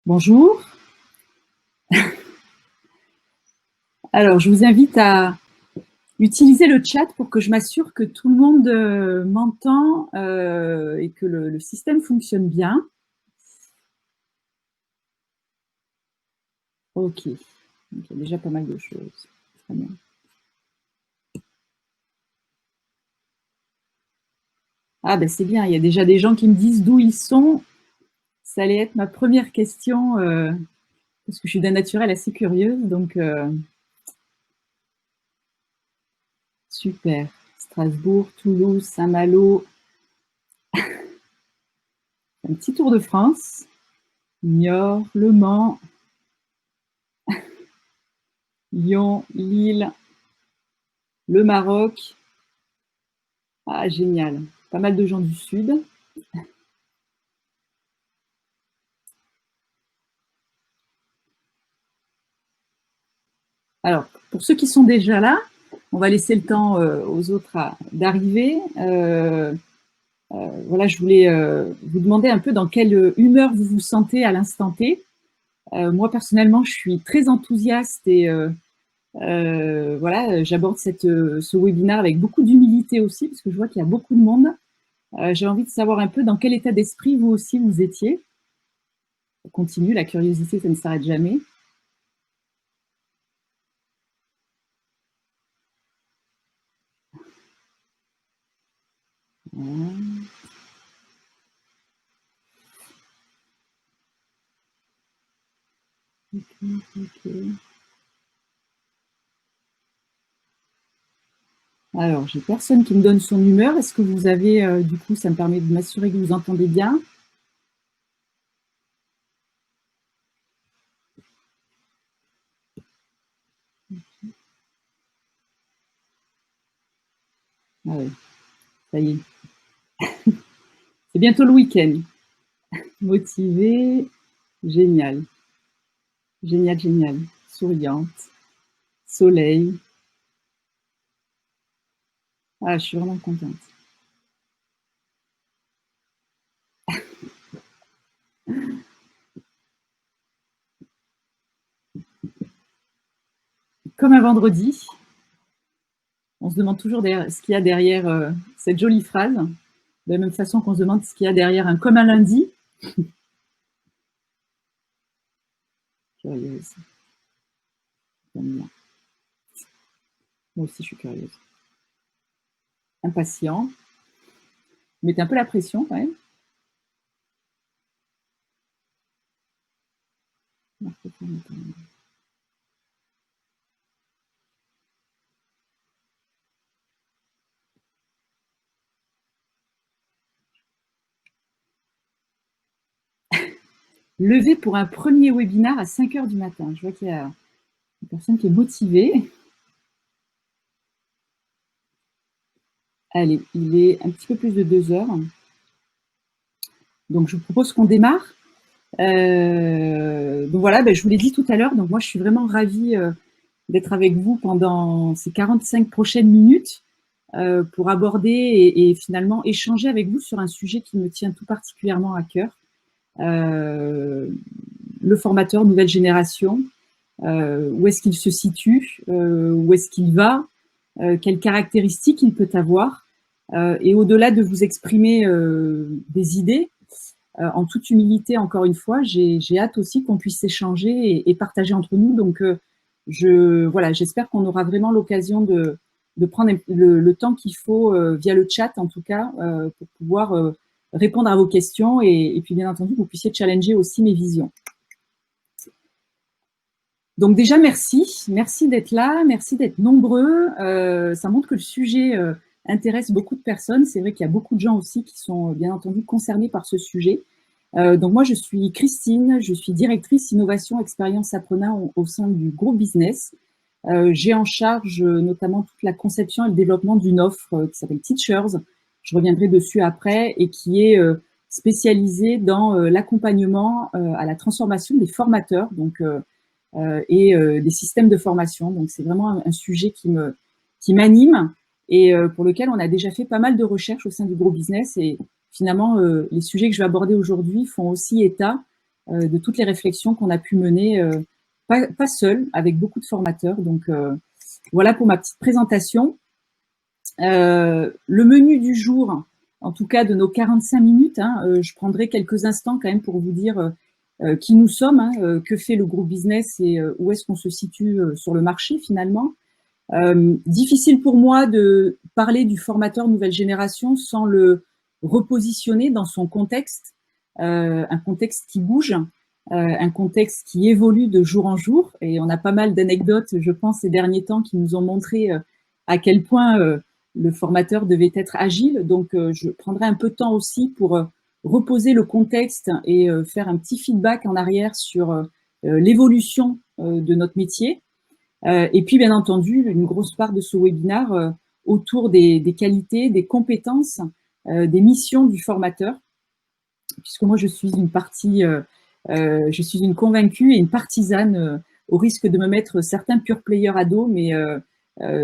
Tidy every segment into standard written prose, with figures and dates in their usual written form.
Bonjour. Alors, je vous invite à utiliser le chat pour que je m'assure que tout le monde m'entend et que le système fonctionne bien. Ok, donc, il y a déjà pas mal de choses. Très bien. Ah ben c'est bien, il y a déjà des gens qui me disent d'où ils sont. Ça allait être ma première question parce que je suis d'un naturel assez curieuse, donc super. Strasbourg, Toulouse, Saint-Malo, un petit tour de France. Niort, Le Mans, Lyon, Lille, le Maroc. Ah, génial. Pas mal de gens du Sud. Alors, pour ceux qui sont déjà là, on va laisser le temps aux autres d'arriver. Voilà, je voulais vous demander un peu dans quelle humeur vous vous sentez à l'instant T. Moi, personnellement, je suis très enthousiaste et voilà, j'aborde ce webinaire avec beaucoup d'humilité aussi, parce que je vois qu'il y a beaucoup de monde. J'ai envie de savoir un peu dans quel état d'esprit vous aussi vous étiez. On continue, la curiosité, ça ne s'arrête jamais. Voilà. Okay. Alors, j'ai personne qui me donne son humeur. Est-ce que vous avez, du coup, ça me permet de m'assurer que vous entendez bien. Ah oui, ça y est. C'est bientôt le week-end. Motivée, génial. Génial, génial. Souriante, soleil. Ah, je suis vraiment contente. Comme un vendredi, on se demande toujours ce qu'il y a derrière cette jolie phrase, de la même façon qu'on se demande ce qu'il y a derrière un comme un lundi. Curieuse. J'aime bien. Moi aussi, je suis curieuse. Impatient. Vous mettez un peu la pression quand même. Lever pour un premier webinaire à 5 heures du matin. Je vois qu'il y a une personne qui est motivée. Allez, il est un petit peu plus de 2 heures. Donc, je vous propose qu'on démarre. Donc voilà, je vous l'ai dit tout à l'heure. Donc moi, je suis vraiment ravie d'être avec vous pendant ces 45 prochaines minutes pour aborder et finalement échanger avec vous sur un sujet qui me tient tout particulièrement à cœur. Le formateur nouvelle génération, où est-ce qu'il se situe, où est-ce qu'il va, quelles caractéristiques il peut avoir. Et au-delà de vous exprimer des idées, en toute humilité, encore une fois, j'ai hâte aussi qu'on puisse échanger et partager entre nous. Donc, voilà, j'espère qu'on aura vraiment l'occasion de prendre le temps qu'il faut via le chat, en tout cas, pour pouvoir répondre à vos questions et puis, bien entendu, que vous puissiez challenger aussi mes visions. Donc déjà, merci d'être là, merci d'être nombreux. Ça montre que le sujet intéresse beaucoup de personnes. C'est vrai qu'il y a beaucoup de gens aussi qui sont bien entendu concernés par ce sujet. Donc moi, je suis Christine, je suis directrice innovation expérience apprenant au sein du groupe business. J'ai en charge notamment toute la conception et le développement d'une offre qui s'appelle Teachers. Je reviendrai dessus après et qui est spécialisée dans l'accompagnement à la transformation des formateurs. Donc et des systèmes de formation. Donc, c'est vraiment un sujet qui m'anime et pour lequel on a déjà fait pas mal de recherches au sein du gros business. Et finalement, les sujets que je vais aborder aujourd'hui font aussi état de toutes les réflexions qu'on a pu mener, pas seul, avec beaucoup de formateurs. Donc, voilà pour ma petite présentation. Le menu du jour, en tout cas de nos 45 minutes, je prendrai quelques instants quand même pour vous dire qui nous sommes, que fait le groupe business et où est-ce qu'on se situe sur le marché finalement. Difficile pour moi de parler du formateur nouvelle génération sans le repositionner dans son contexte, un contexte qui bouge, un contexte qui évolue de jour en jour. Et on a pas mal d'anecdotes, je pense, ces derniers temps qui nous ont montré à quel point le formateur devait être agile. Donc, je prendrai un peu de temps aussi pour reposer le contexte et faire un petit feedback en arrière sur l'évolution de notre métier. Et puis, bien entendu, une grosse part de ce webinaire autour des qualités, des compétences, des missions du formateur, puisque moi, je suis une convaincue et une partisane, au risque de me mettre certains pure players à dos, mais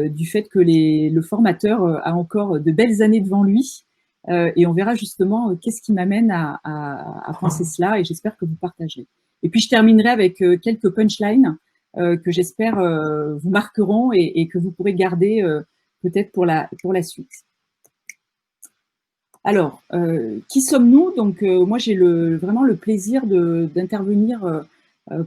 du fait que le formateur a encore de belles années devant lui. Et on verra justement qu'est-ce qui m'amène à penser cela, et j'espère que vous partagerez. Et puis, je terminerai avec quelques punchlines que j'espère vous marqueront et que vous pourrez garder peut-être pour la suite. Alors, qui sommes-nous? Donc, moi, j'ai vraiment le plaisir d'intervenir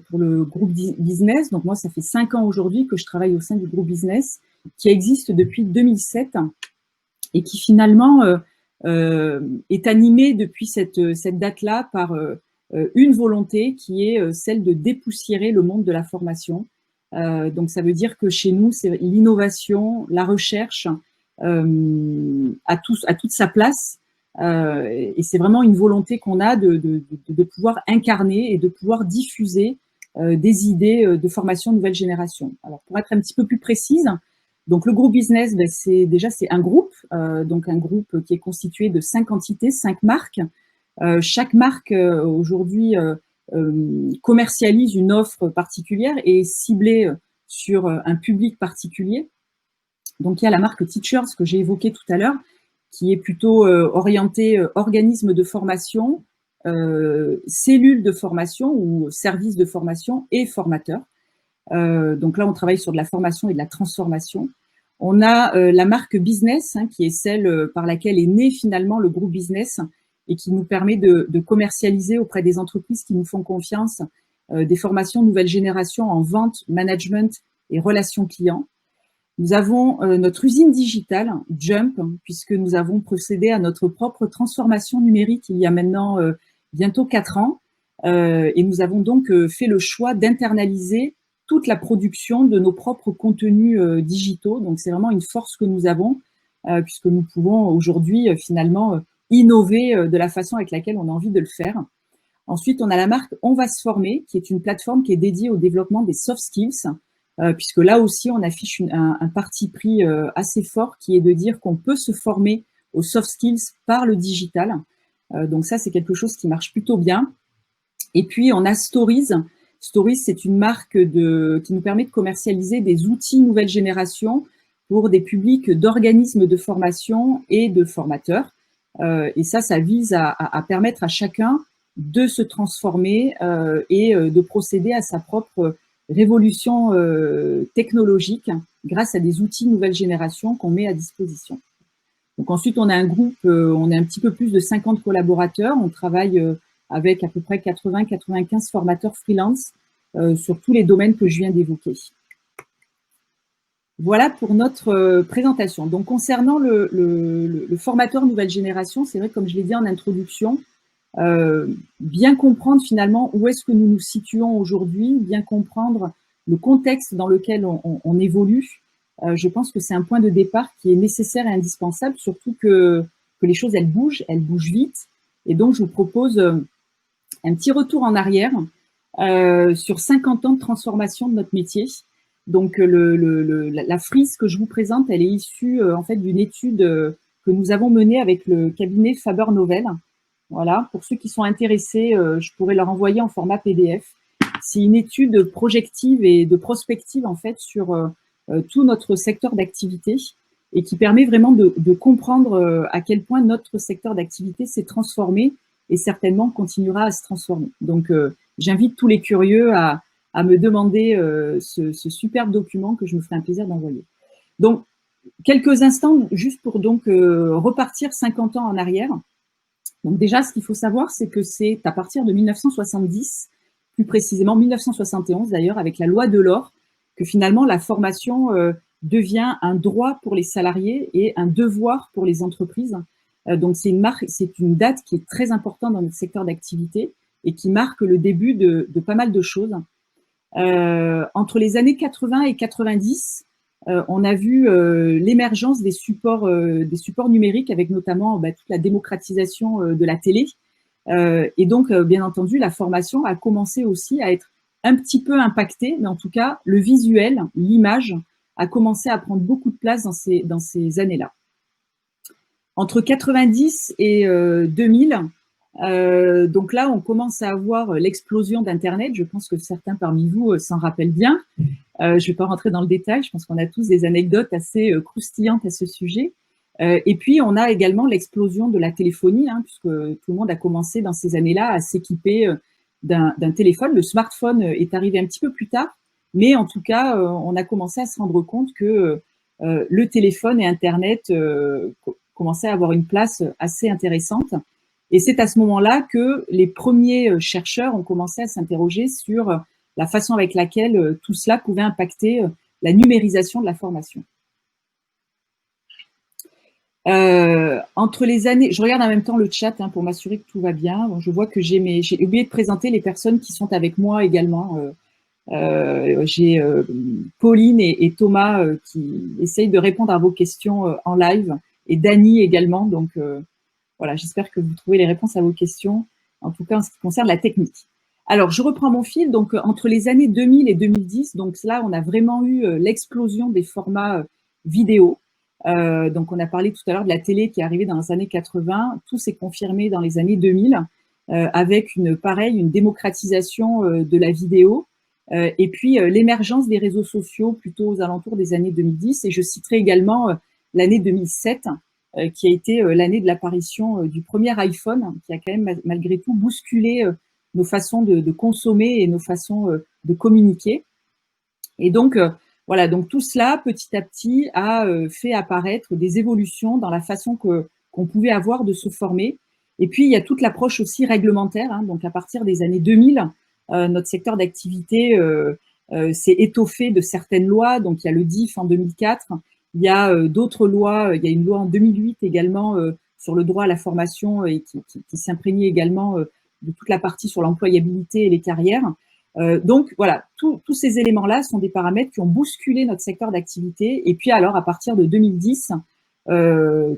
pour le groupe business. Donc, moi, ça fait 5 ans aujourd'hui que je travaille au sein du groupe business, qui existe depuis 2007 et qui finalement est animé depuis cette date-là par une volonté qui est celle de dépoussiérer le monde de la formation. Donc, ça veut dire que chez nous, c'est l'innovation, la recherche à toute sa place. Et c'est vraiment une volonté qu'on a de pouvoir incarner et de pouvoir diffuser des idées de formation nouvelle génération. Alors, pour être un petit peu plus précise, donc le groupe business, c'est un groupe, donc un groupe qui est constitué de 5 entités, 5 marques. Chaque marque aujourd'hui commercialise une offre particulière et est ciblée sur un public particulier. Donc, il y a la marque Teachers que j'ai évoquée tout à l'heure, qui est plutôt orientée organisme de formation, cellules de formation ou services de formation et formateurs. Donc là, on travaille sur de la formation et de la transformation. On a la marque business, qui est celle par laquelle est né finalement le groupe business et qui nous permet de commercialiser auprès des entreprises qui nous font confiance des formations nouvelle génération en vente, management et relations clients. Nous avons notre usine digitale, Jump, puisque nous avons procédé à notre propre transformation numérique il y a maintenant bientôt 4 ans. Et nous avons donc fait le choix d'internaliser toute la production de nos propres contenus digitaux. Donc, c'est vraiment une force que nous avons, puisque nous pouvons aujourd'hui finalement innover de la façon avec laquelle on a envie de le faire. Ensuite, on a la marque On va se former, qui est une plateforme qui est dédiée au développement des soft skills, puisque là aussi, on affiche un parti pris assez fort qui est de dire qu'on peut se former aux soft skills par le digital. Donc ça, c'est quelque chose qui marche plutôt bien. Et puis, on a Stories. Stories, c'est une marque qui nous permet de commercialiser des outils nouvelle génération pour des publics d'organismes de formation et de formateurs. Et ça vise à permettre à chacun de se transformer et de procéder à sa propre révolution technologique grâce à des outils nouvelle génération qu'on met à disposition. Donc ensuite, on a un groupe, on est un petit peu plus de 50 collaborateurs. On travaille avec à peu près 80-95 formateurs freelance sur tous les domaines que je viens d'évoquer. Voilà pour notre présentation. Donc concernant le formateur nouvelle génération, c'est vrai, comme je l'ai dit en introduction, bien comprendre finalement où est-ce que nous nous situons aujourd'hui, bien comprendre le contexte dans lequel on évolue. Je pense que c'est un point de départ qui est nécessaire et indispensable, surtout que les choses, elles bougent vite. Et donc, je vous propose un petit retour en arrière sur 50 ans de transformation de notre métier. Donc, la frise que je vous présente, elle est issue en fait d'une étude que nous avons menée avec le cabinet Faber-Novel. Voilà, pour ceux qui sont intéressés, je pourrais leur envoyer en format PDF. C'est une étude projective et de prospective en fait sur tout notre secteur d'activité et qui permet vraiment de comprendre à quel point notre secteur d'activité s'est transformé et certainement continuera à se transformer. Donc, j'invite tous les curieux à me demander ce superbe document que je me ferai un plaisir d'envoyer. Donc, quelques instants juste pour donc repartir 50 ans en arrière. Donc déjà, ce qu'il faut savoir, c'est que c'est à partir de 1970, plus précisément 1971 d'ailleurs, avec la loi Delors, que finalement la formation devient un droit pour les salariés et un devoir pour les entreprises. Donc c'est une date qui est très importante dans notre secteur d'activité et qui marque le début de pas mal de choses. Entre les années 80 et 90, on a vu l'émergence des supports numériques avec notamment toute la démocratisation de la télé. Et donc, bien entendu, la formation a commencé aussi à être un petit peu impactée, mais en tout cas, le visuel, l'image a commencé à prendre beaucoup de place dans ces années-là. Entre 90 et 2000, donc là, on commence à avoir l'explosion d'Internet. Je pense que certains parmi vous s'en rappellent bien. Je ne vais pas rentrer dans le détail, je pense qu'on a tous des anecdotes assez croustillantes à ce sujet. Et puis, on a également l'explosion de la téléphonie, puisque tout le monde a commencé dans ces années-là à s'équiper d'un téléphone. Le smartphone est arrivé un petit peu plus tard, mais en tout cas, on a commencé à se rendre compte que le téléphone et Internet commençaient à avoir une place assez intéressante. Et c'est à ce moment-là que les premiers chercheurs ont commencé à s'interroger sur la façon avec laquelle tout cela pouvait impacter la numérisation de la formation. Entre les années, je regarde en même temps le chat pour m'assurer que tout va bien. Bon, je vois que j'ai oublié de présenter les personnes qui sont avec moi également. J'ai Pauline et Thomas qui essayent de répondre à vos questions en live, et Dany également. Donc voilà, j'espère que vous trouvez les réponses à vos questions, en tout cas en ce qui concerne la technique. Alors, je reprends mon fil. Donc, entre les années 2000 et 2010, donc là, on a vraiment eu l'explosion des formats vidéo. Donc, on a parlé tout à l'heure de la télé qui est arrivée dans les années 80. Tout s'est confirmé dans les années 2000 avec une démocratisation de la vidéo et puis l'émergence des réseaux sociaux plutôt aux alentours des années 2010. Et je citerai également l'année 2007 qui a été l'année de l'apparition du premier iPhone qui a quand même malgré tout bousculé nos façons de consommer et nos façons de communiquer. Et donc, voilà, donc tout cela, petit à petit, a fait apparaître des évolutions dans la façon qu'on pouvait avoir de se former. Et puis, il y a toute l'approche aussi réglementaire. Donc, à partir des années 2000, notre secteur d'activité s'est étoffé de certaines lois. Donc, il y a le DIF en 2004. Il y a d'autres lois. Il y a une loi en 2008 également sur le droit à la formation et qui s'imprégnait également de toute la partie sur l'employabilité et les carrières. Donc voilà, tous ces éléments-là sont des paramètres qui ont bousculé notre secteur d'activité. Et puis alors, à partir de 2010,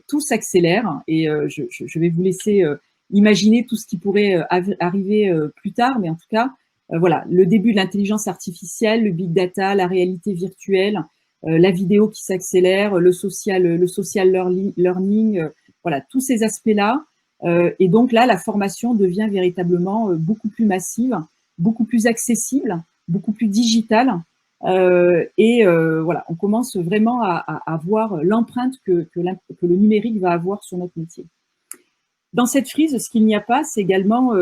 tout s'accélère et je vais vous laisser imaginer tout ce qui pourrait arriver plus tard. Mais en tout cas, voilà, le début de l'intelligence artificielle, le big data, la réalité virtuelle, la vidéo qui s'accélère, le social learning, voilà, tous ces aspects-là. Et donc là, la formation devient véritablement beaucoup plus massive, beaucoup plus accessible, beaucoup plus digitale. Voilà, on commence vraiment à voir l'empreinte que le numérique va avoir sur notre métier. Dans cette frise, ce qu'il n'y a pas, c'est également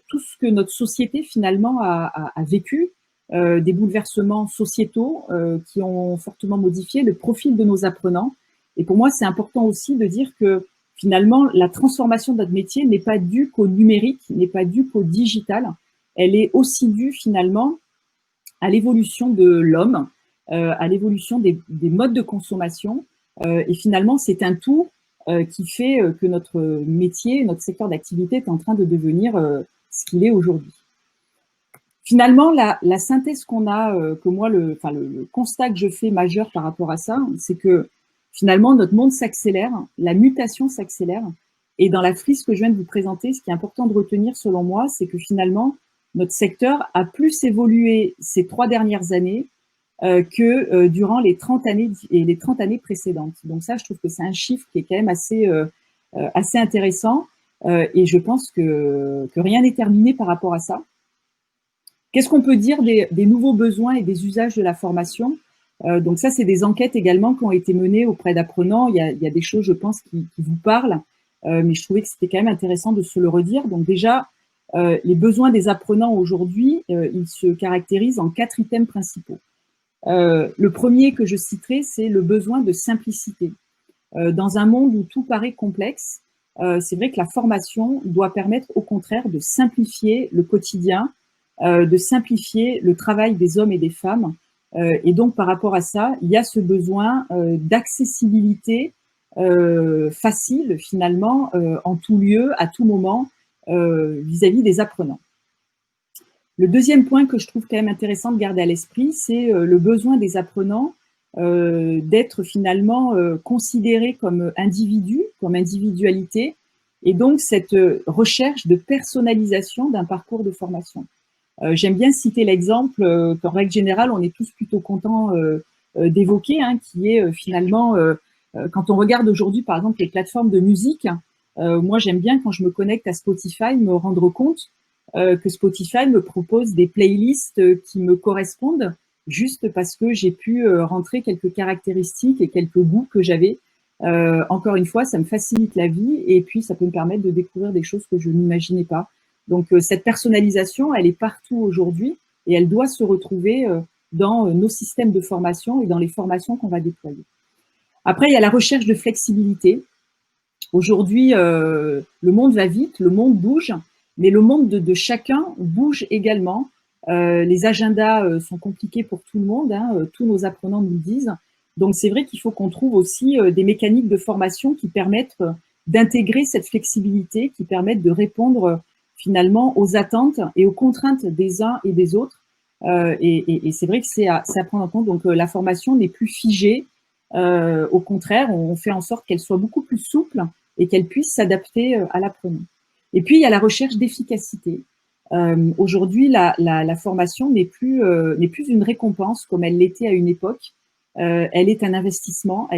tout ce que notre société finalement a vécu, des bouleversements sociétaux qui ont fortement modifié le profil de nos apprenants. Et pour moi, c'est important aussi de dire que finalement, la transformation de notre métier n'est pas due qu'au numérique, n'est pas due qu'au digital. Elle est aussi due finalement à l'évolution de l'homme, à l'évolution des modes de consommation. Et finalement, c'est un tout qui fait que notre métier, notre secteur d'activité est en train de devenir ce qu'il est aujourd'hui. Finalement, la synthèse qu'on a, que moi, le constat que je fais majeur par rapport à ça, c'est que finalement, notre monde s'accélère, la mutation s'accélère. Et dans la frise que je viens de vous présenter, ce qui est important de retenir selon moi, c'est que finalement, notre secteur a plus évolué ces 3 dernières années que durant les 30 années et les 30 années précédentes. Donc ça, je trouve que c'est un chiffre qui est quand même assez intéressant et je pense que rien n'est terminé par rapport à ça. Qu'est-ce qu'on peut dire des nouveaux besoins et des usages de la formation? Donc ça, c'est des enquêtes également qui ont été menées auprès d'apprenants. Il y a des choses, je pense, qui vous parlent, mais je trouvais que c'était quand même intéressant de se le redire. Donc déjà, Les besoins des apprenants aujourd'hui, ils se caractérisent en 4 items principaux. Le premier que je citerai, c'est le besoin de simplicité. Dans un monde où tout paraît complexe, c'est vrai que la formation doit permettre au contraire de simplifier le quotidien, de simplifier le travail des hommes et des femmes. Et donc, par rapport à ça, il y a ce besoin d'accessibilité facile, finalement, en tout lieu, à tout moment, vis-à-vis des apprenants. Le deuxième point que je trouve quand même intéressant de garder à l'esprit, c'est le besoin des apprenants d'être finalement considérés comme individus, comme individualité, et donc cette recherche de personnalisation d'un parcours de formation. J'aime bien citer l'exemple qu'en règle générale, on est tous plutôt contents d'évoquer, hein, qui est finalement, quand on regarde aujourd'hui par exemple les plateformes de musique, moi j'aime bien quand je me connecte à Spotify me rendre compte que Spotify me propose des playlists qui me correspondent juste parce que j'ai pu rentrer quelques caractéristiques et quelques goûts que j'avais. Encore une fois, ça me facilite la vie et puis ça peut me permettre de découvrir des choses que je n'imaginais pas. Donc cette personnalisation, elle est partout aujourd'hui et elle doit se retrouver dans nos systèmes de formation et dans les formations qu'on va déployer. Après, il y a la recherche de flexibilité. Aujourd'hui, le monde va vite, le monde bouge, mais le monde de chacun bouge également. Les agendas sont compliqués pour tout le monde, hein, tous nos apprenants nous le disent. Donc c'est vrai qu'il faut qu'on trouve aussi des mécaniques de formation qui permettent d'intégrer cette flexibilité, qui permettent de répondre finalement aux attentes et aux contraintes des uns et des autres. Et c'est vrai que c'est à prendre en compte. Donc la formation n'est plus figée. Au contraire, on fait en sorte qu'elle soit beaucoup plus souple et qu'elle puisse s'adapter à l'apprenant. Et puis, il y a la recherche d'efficacité. Aujourd'hui, la formation n'est plus une récompense comme elle l'était à une époque. Elle est un investissement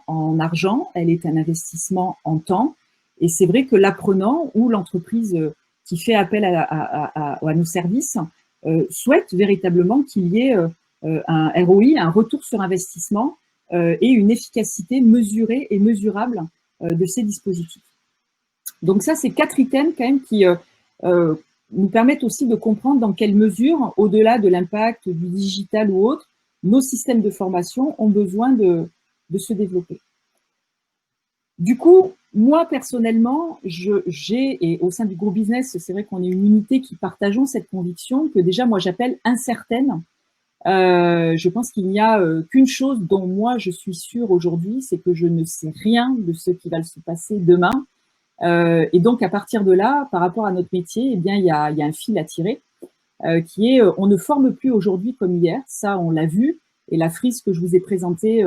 en argent, elle est un investissement en temps. Et c'est vrai que l'apprenant ou l'entreprise qui fait appel à nos services souhaite véritablement qu'il y ait un ROI, un retour sur investissement et une efficacité mesurée et mesurable de ces dispositifs. Donc ça, c'est 4 items quand même qui nous permettent aussi de comprendre dans quelle mesure, au-delà de l'impact du digital ou autre, nos systèmes de formation ont besoin de se développer. Du coup, moi, personnellement, et au sein du groupe business, c'est vrai qu'on est une unité qui partageons cette conviction que déjà, moi, j'appelle incertaine. Je pense qu'il n'y a qu'une chose dont moi, je suis sûre aujourd'hui, c'est que je ne sais rien de ce qui va se passer demain. Et donc, à partir de là, par rapport à notre métier, eh bien, il y a un fil à tirer qui est on ne forme plus aujourd'hui comme hier. Ça, on l'a vu. Et la frise que je vous ai présentée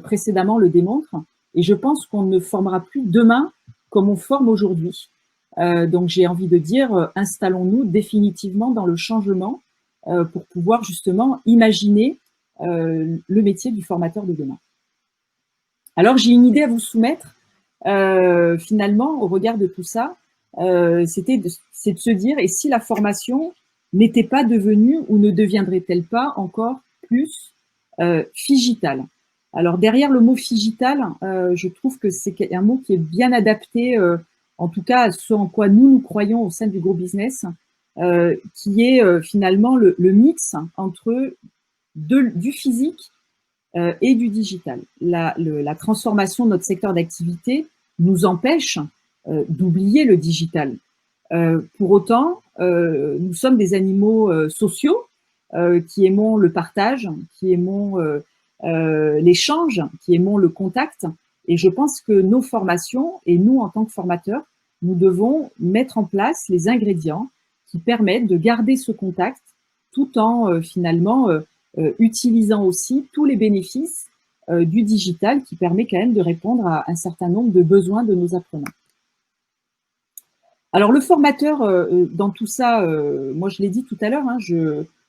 précédemment le démontre. Et je pense qu'on ne formera plus demain comme on forme aujourd'hui. Donc, j'ai envie de dire, installons-nous définitivement dans le changement pour pouvoir justement imaginer le métier du formateur de demain. Alors, j'ai une idée à vous soumettre. Finalement, au regard de tout ça, c'est de se dire, et si la formation n'était pas devenue ou ne deviendrait-elle pas encore plus figitale? Alors, derrière le mot figital, je trouve que c'est un mot qui est bien adapté, en tout cas à ce en quoi nous croyons au sein du gros business, qui est finalement le mix entre du physique et du digital. La transformation de notre secteur d'activité nous empêche d'oublier le digital. Pour autant, nous sommes des animaux sociaux qui aimons le partage, qui aimons l'échange, qui aimons le contact. Et je pense que nos formations, et nous en tant que formateurs, nous devons mettre en place les ingrédients qui permettent de garder ce contact tout en finalement utilisant aussi tous les bénéfices du digital qui permet quand même de répondre à un certain nombre de besoins de nos apprenants. Alors le formateur, dans tout ça, moi je l'ai dit tout à l'heure, hein,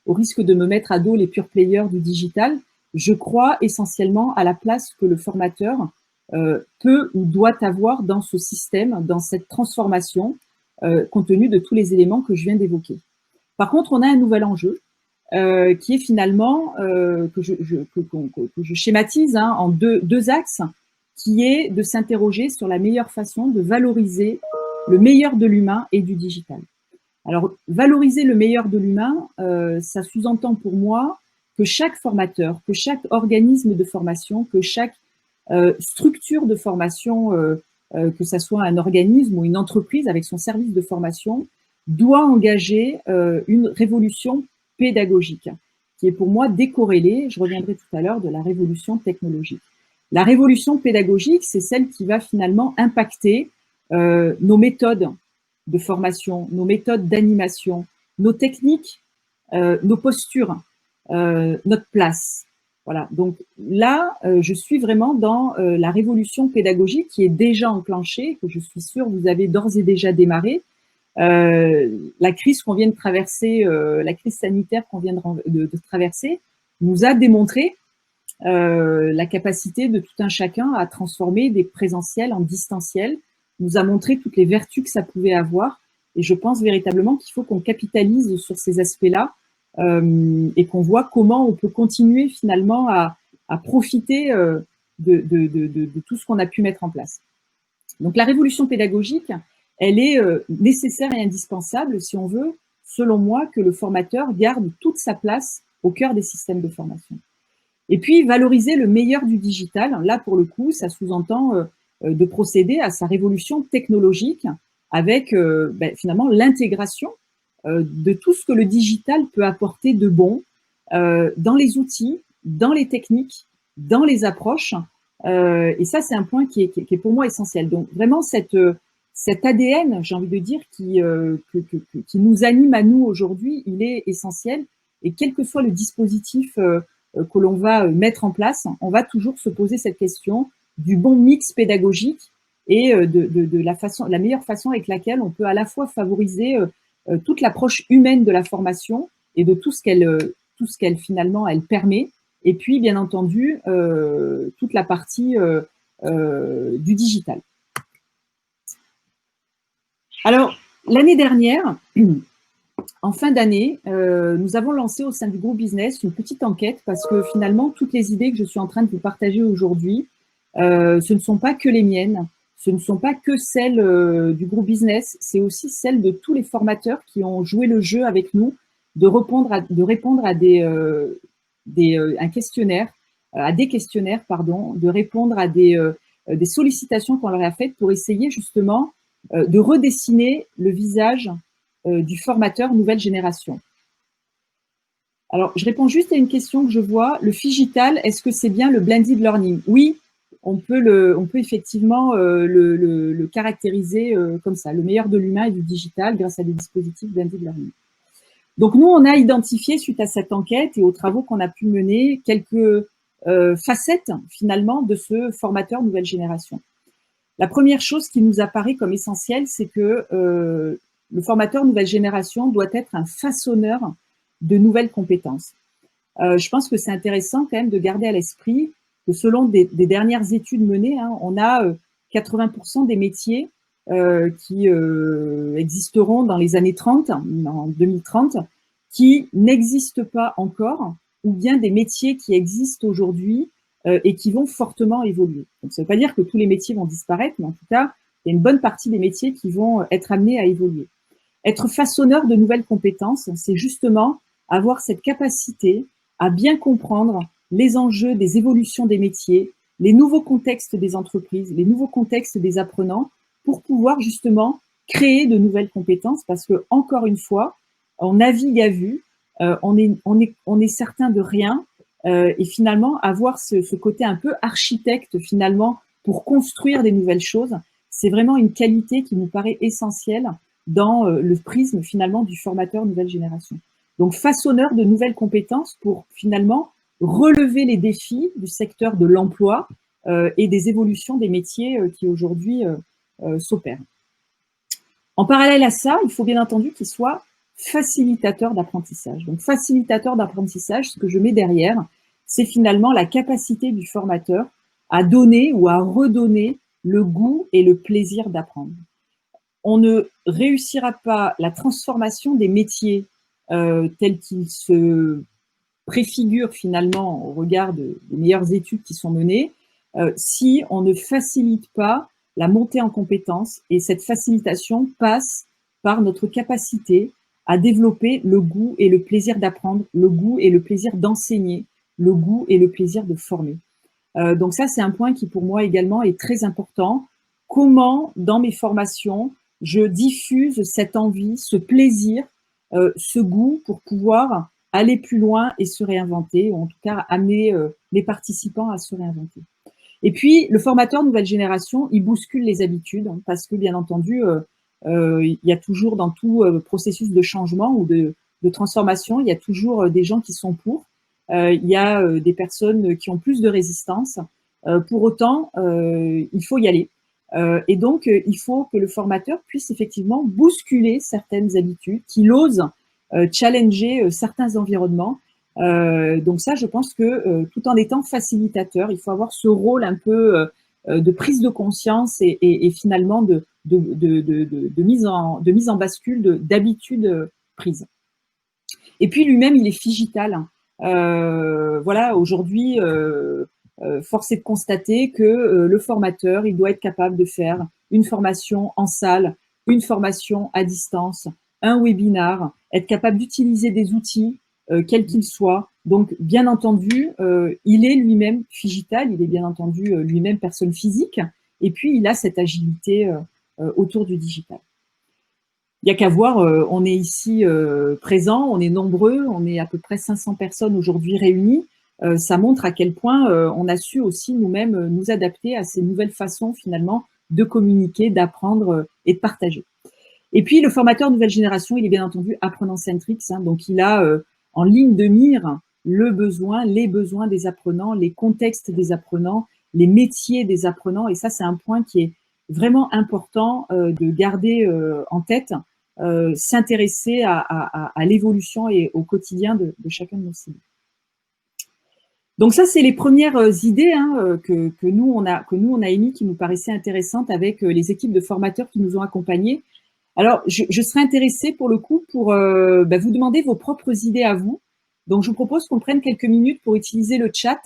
au risque de me mettre à dos les pure players du digital, je crois essentiellement à la place que le formateur peut ou doit avoir dans ce système, dans cette transformation, compte tenu de tous les éléments que je viens d'évoquer. Par contre, on a un nouvel enjeu qui est finalement, que je schématise hein, en deux axes, qui est de s'interroger sur la meilleure façon de valoriser le meilleur de l'humain et du digital. Alors, valoriser le meilleur de l'humain, ça sous-entend pour moi que chaque formateur, que chaque organisme de formation, que chaque structure de formation, que ce soit un organisme ou une entreprise avec son service de formation, doit engager une révolution pédagogique, qui est pour moi décorrélée, je reviendrai tout à l'heure, de la révolution technologique. La révolution pédagogique, c'est celle qui va finalement impacter nos méthodes de formation, nos méthodes d'animation, nos techniques, nos postures, notre place. Voilà, donc là, je suis vraiment dans la révolution pédagogique qui est déjà enclenchée, que je suis sûre vous avez d'ores et déjà démarré. La crise qu'on vient de traverser, la crise sanitaire qu'on vient de traverser, nous a démontré la capacité de tout un chacun à transformer des présentiels en distanciels, nous a montré toutes les vertus que ça pouvait avoir. Et je pense véritablement qu'il faut qu'on capitalise sur ces aspects-là et qu'on voit comment on peut continuer finalement à profiter de tout ce qu'on a pu mettre en place. Donc la révolution pédagogique, elle est nécessaire et indispensable si on veut, selon moi, que le formateur garde toute sa place au cœur des systèmes de formation. Et puis, valoriser le meilleur du digital. Là, pour le coup, ça sous-entend de procéder à sa révolution technologique avec finalement l'intégration de tout ce que le digital peut apporter de bon dans les outils, dans les techniques, dans les approches. Et ça, c'est un point qui est pour moi essentiel. Donc, vraiment, cet ADN, j'ai envie de dire, qui nous anime à nous aujourd'hui, il est essentiel. Et quel que soit le dispositif que l'on va mettre en place, on va toujours se poser cette question du bon mix pédagogique et de la meilleure façon avec laquelle on peut à la fois favoriser toute l'approche humaine de la formation et de tout ce qu'elle finalement elle permet, et puis bien entendu toute la partie du digital. Alors l'année dernière, en fin d'année, nous avons lancé au sein du groupe business une petite enquête parce que finalement, toutes les idées que je suis en train de vous partager aujourd'hui, ce ne sont pas que les miennes, ce ne sont pas que celles du groupe business, c'est aussi celles de tous les formateurs qui ont joué le jeu avec nous, de répondre à un questionnaire, à des questionnaires, pardon, de répondre à des sollicitations qu'on leur a faites pour essayer justement de redessiner le visage du formateur nouvelle génération. Alors, je réponds juste à une question que je vois. Le Figital, est-ce que c'est bien le blended learning? Oui, on peut effectivement le caractériser comme ça, le meilleur de l'humain et du digital grâce à des dispositifs blended learning. Donc, nous, on a identifié, suite à cette enquête et aux travaux qu'on a pu mener, quelques facettes, finalement, de ce formateur nouvelle génération. La première chose qui nous apparaît comme essentielle, c'est que le formateur nouvelle génération doit être un façonneur de nouvelles compétences. Je pense que c'est intéressant quand même de garder à l'esprit que selon des dernières études menées, on a 80% des métiers qui existeront dans les années 30, en 2030, qui n'existent pas encore, ou bien des métiers qui existent aujourd'hui et qui vont fortement évoluer. Donc, ça ne veut pas dire que tous les métiers vont disparaître, mais en tout cas, il y a une bonne partie des métiers qui vont être amenés à évoluer. Être façonneur de nouvelles compétences, c'est justement avoir cette capacité à bien comprendre les enjeux des évolutions des métiers, les nouveaux contextes des entreprises, les nouveaux contextes des apprenants, pour pouvoir justement créer de nouvelles compétences, parce que encore une fois, on navigue à vue, on est certain de rien, et finalement avoir ce côté un peu architecte finalement pour construire des nouvelles choses, c'est vraiment une qualité qui nous paraît essentielle dans le prisme finalement du formateur nouvelle génération. Donc façonneur de nouvelles compétences pour finalement relever les défis du secteur de l'emploi et des évolutions des métiers qui aujourd'hui s'opèrent. En parallèle à ça, il faut bien entendu qu'il soit facilitateur d'apprentissage. Donc facilitateur d'apprentissage, ce que je mets derrière, c'est finalement la capacité du formateur à donner ou à redonner le goût et le plaisir d'apprendre. On ne réussira pas la transformation des métiers tels qu'ils se préfigurent finalement au regard des meilleures études qui sont menées si on ne facilite pas la montée en compétences, et cette facilitation passe par notre capacité à développer le goût et le plaisir d'apprendre, le goût et le plaisir d'enseigner, le goût et le plaisir de former. Donc ça, c'est un point qui pour moi également est très important. Comment, dans mes formations, je diffuse cette envie, ce plaisir, ce goût pour pouvoir aller plus loin et se réinventer, ou en tout cas amener les participants à se réinventer. Et puis, le formateur nouvelle génération, il bouscule les habitudes, hein, parce que bien entendu, il y a toujours dans tout processus de changement ou de transformation, il y a toujours des gens qui sont pour. Il y a des personnes qui ont plus de résistance. Pour autant, il faut y aller. Et donc, il faut que le formateur puisse effectivement bousculer certaines habitudes, qu'il ose challenger certains environnements. Donc ça, je pense que tout en étant facilitateur, il faut avoir ce rôle un peu de prise de conscience et finalement de mise en bascule d'habitudes prises. Et puis lui-même, il est figital. Voilà, aujourd'hui, force est de constater que le formateur, il doit être capable de faire une formation en salle, une formation à distance, un webinar, être capable d'utiliser des outils, quels qu'ils soient. Donc, bien entendu, il est lui-même figital, il est bien entendu lui-même personne physique, et puis il a cette agilité autour du digital. Il n'y a qu'à voir, on est ici présents, on est nombreux, on est à peu près 500 personnes aujourd'hui réunies. Ça montre à quel point on a su aussi nous-mêmes nous adapter à ces nouvelles façons finalement de communiquer, d'apprendre et de partager. Et puis le formateur nouvelle génération, il est bien entendu apprenant centric, hein, donc il a en ligne de mire le besoin, les besoins des apprenants, les contextes des apprenants, les métiers des apprenants, et ça c'est un point qui est vraiment important de garder en tête, s'intéresser à l'évolution et au quotidien de chacun de nos cibles. Donc ça, c'est les premières idées hein, que nous on a émis, qui nous paraissaient intéressantes avec les équipes de formateurs qui nous ont accompagnés. Alors, je serais intéressée pour le coup pour vous demander vos propres idées à vous. Donc, je vous propose qu'on prenne quelques minutes pour utiliser le chat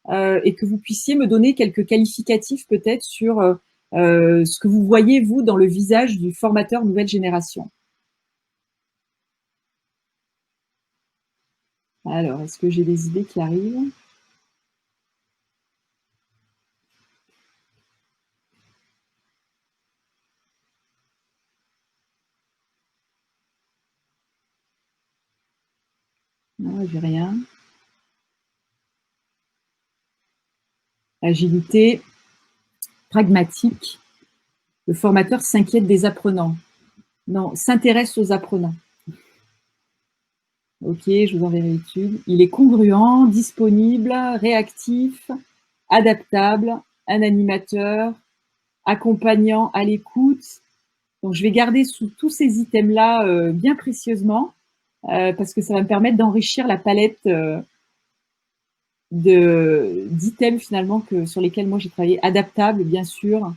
et que vous puissiez me donner quelques qualificatifs peut-être sur ce que vous voyez, vous, dans le visage du formateur nouvelle génération. Alors, est-ce que j'ai des idées qui arrivent ? Non, j'ai rien. Agilité, pragmatique. Le formateur s'inquiète des apprenants. Non, s'intéresse aux apprenants. Ok, je vous enverrai l'étude. Il est congruent, disponible, réactif, adaptable, un animateur, accompagnant, à l'écoute. Donc, je vais garder sous tous ces items-là bien précieusement parce que ça va me permettre d'enrichir la palette d'items finalement sur lesquels moi j'ai travaillé. Adaptable, bien sûr.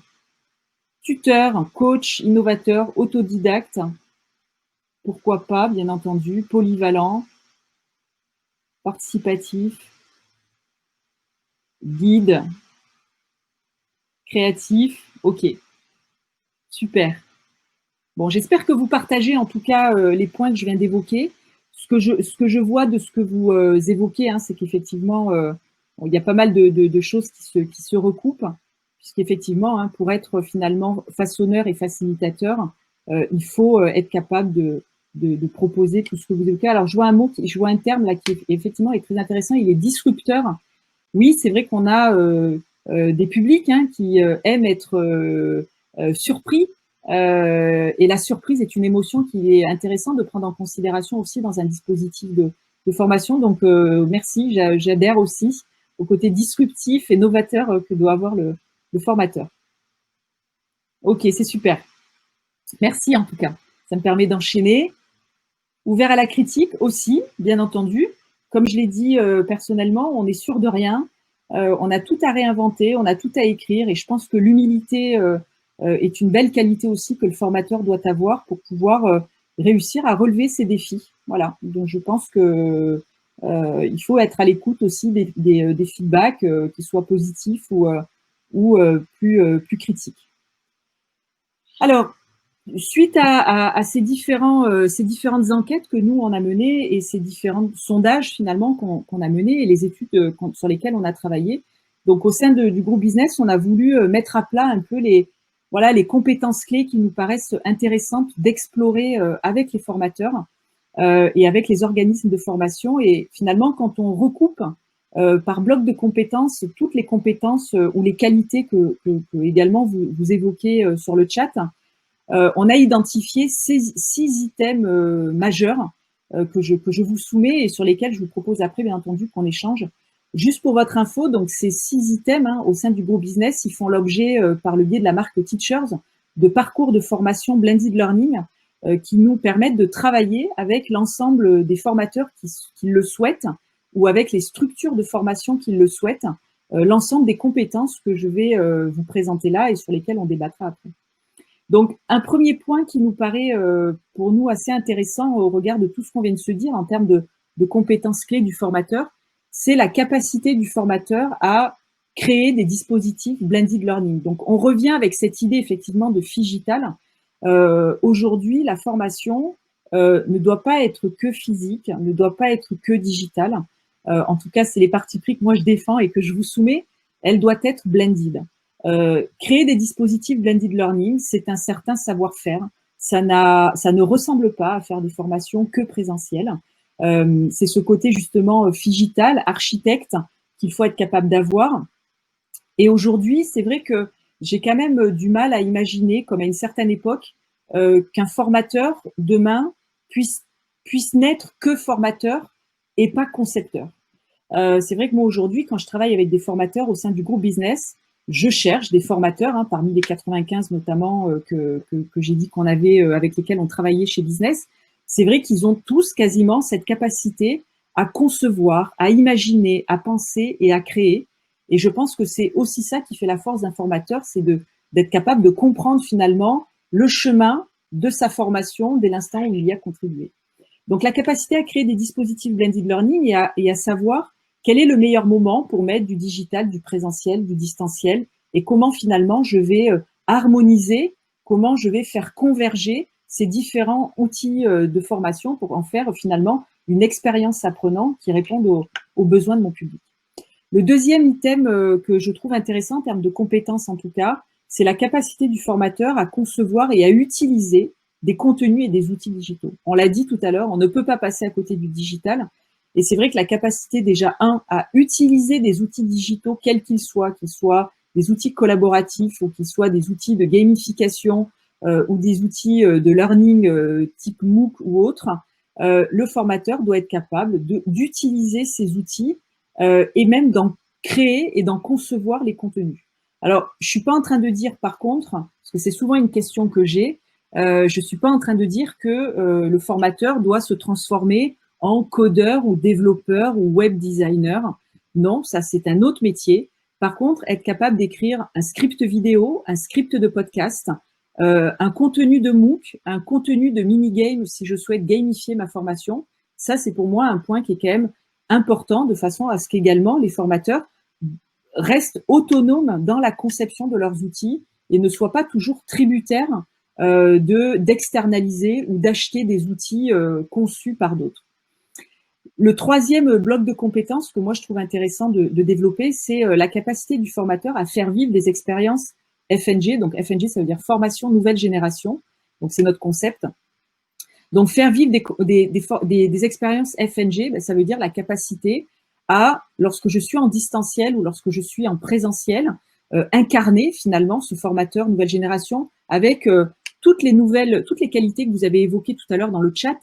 Tuteur, coach, innovateur, autodidacte. Pourquoi pas, bien entendu. Polyvalent, participatif, guide, créatif. Ok, super. Bon, j'espère que vous partagez en tout cas les points que je viens d'évoquer. Ce que je vois de ce que vous évoquez, hein, c'est qu'effectivement, il y a pas mal de choses qui se recoupent, puisqu'effectivement, hein, pour être finalement façonneur et facilitateur, il faut être capable de proposer tout ce que vous évoquez. Alors, je vois un terme là qui effectivement est très intéressant, il est disrupteur. Oui, c'est vrai qu'on a des publics hein, qui aiment être surpris. Et la surprise est une émotion qui est intéressante de prendre en considération aussi dans un dispositif de formation. Donc, merci, j'adhère aussi au côté disruptif et novateur que doit avoir le formateur. Ok, c'est super. Merci en tout cas. Ça me permet d'enchaîner. Ouvert à la critique aussi, bien entendu. Comme je l'ai dit personnellement, on est sûr de rien. On a tout à réinventer, on a tout à écrire. Et je pense que l'humilité est une belle qualité aussi que le formateur doit avoir pour pouvoir réussir à relever ces défis. Voilà. Donc, je pense que il faut être à l'écoute aussi des feedbacks, qu'ils soient positifs ou plus critiques. Alors, suite à ces différentes enquêtes que nous, on a menées et ces différents sondages finalement qu'on a menés et les études sur lesquelles on a travaillé, donc au sein du groupe business, on a voulu mettre à plat un peu les compétences clés qui nous paraissent intéressantes d'explorer avec les formateurs et avec les organismes de formation. Et finalement, quand on recoupe par bloc de compétences toutes les compétences ou les qualités que également vous évoquez sur le chat, on a identifié six items majeurs que je vous soumets et sur lesquels je vous propose après, bien entendu, qu'on échange. Juste pour votre info, donc ces 6 items au sein du groupe business, ils font l'objet, par le biais de la marque Teachers, de parcours de formation blended learning qui nous permettent de travailler avec l'ensemble des formateurs qui le souhaitent ou avec les structures de formation qui le souhaitent, l'ensemble des compétences que je vais vous présenter là et sur lesquelles on débattra après. Donc, un premier point qui nous paraît pour nous assez intéressant au regard de tout ce qu'on vient de se dire en termes de compétences clés du formateur, c'est la capacité du formateur à créer des dispositifs blended learning. Donc, on revient avec cette idée effectivement de Figital. Aujourd'hui, la formation ne doit pas être que physique, ne doit pas être que digitale. En tout cas, c'est les partis pris que moi je défends et que je vous soumets. Elle doit être blended. Créer des dispositifs blended learning, c'est un certain savoir-faire. Ça ne ressemble pas à faire des formations que présentielles. C'est ce côté justement figital, architecte, qu'il faut être capable d'avoir. Et aujourd'hui, c'est vrai que j'ai quand même du mal à imaginer, comme à une certaine époque, qu'un formateur, demain, puisse n'être que formateur et pas concepteur. C'est vrai que moi, aujourd'hui, quand je travaille avec des formateurs au sein du groupe business, je cherche des formateurs, parmi les 95 notamment que j'ai dit qu'on avait, avec lesquels on travaillait chez Business. C'est vrai qu'ils ont tous quasiment cette capacité à concevoir, à imaginer, à penser et à créer. Et je pense que c'est aussi ça qui fait la force d'un formateur, c'est d'être capable de comprendre finalement le chemin de sa formation dès l'instant où il y a contribué. Donc, la capacité à créer des dispositifs blended learning et à savoir quel est le meilleur moment pour mettre du digital, du présentiel, du distanciel et comment finalement je vais harmoniser, comment je vais faire converger ces différents outils de formation pour en faire finalement une expérience apprenant qui réponde aux besoins de mon public. Le deuxième item que je trouve intéressant en termes de compétences en tout cas, c'est la capacité du formateur à concevoir et à utiliser des contenus et des outils digitaux. On l'a dit tout à l'heure, on ne peut pas passer à côté du digital. Et c'est vrai que la capacité déjà, à utiliser des outils digitaux, quels qu'ils soient des outils collaboratifs ou qu'ils soient des outils de gamification ou des outils de learning type MOOC ou autre, le formateur doit être capable d'utiliser ces outils et même d'en créer et d'en concevoir les contenus. Alors, je suis pas en train de dire par contre, parce que c'est souvent une question que j'ai, je suis pas en train de dire que le formateur doit se transformer en codeur ou développeur ou web designer. Non, ça c'est un autre métier. Par contre, être capable d'écrire un script vidéo, un script de podcast, un contenu de MOOC, un contenu de mini-game si je souhaite gamifier ma formation, ça c'est pour moi un point qui est quand même important de façon à ce qu'également les formateurs restent autonomes dans la conception de leurs outils et ne soient pas toujours tributaires d'externaliser ou d'acheter des outils conçus par d'autres. Le troisième bloc de compétences que moi je trouve intéressant de développer, c'est la capacité du formateur à faire vivre des expériences FNG. Donc FNG, ça veut dire formation nouvelle génération. Donc c'est notre concept. Donc faire vivre des expériences FNG, ben, ça veut dire la capacité à, lorsque je suis en distanciel ou lorsque je suis en présentiel, incarner finalement ce formateur nouvelle génération avec toutes les qualités que vous avez évoquées tout à l'heure dans le chat,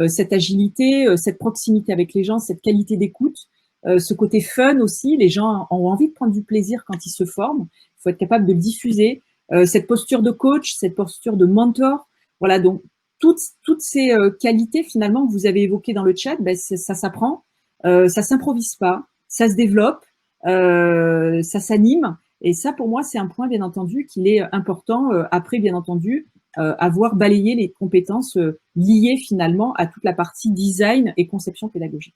cette agilité, cette proximité avec les gens, cette qualité d'écoute, ce côté fun aussi. Les gens ont envie de prendre du plaisir quand ils se forment. Il faut être capable de le diffuser. Cette posture de coach, cette posture de mentor. Voilà, donc toutes ces qualités finalement que vous avez évoquées dans le chat, ben, ça s'apprend, ça s'improvise pas, ça se développe, ça s'anime. Et ça, pour moi, c'est un point, bien entendu, qu'il est important, après, bien entendu, avoir balayé les compétences liées finalement à toute la partie design et conception pédagogique.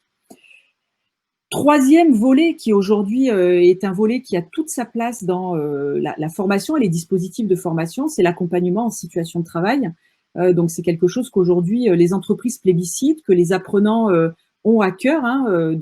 Troisième volet qui aujourd'hui est un volet qui a toute sa place dans la formation et les dispositifs de formation, c'est l'accompagnement en situation de travail. Donc c'est quelque chose qu'aujourd'hui les entreprises plébiscitent, que les apprenants ont à cœur, hein,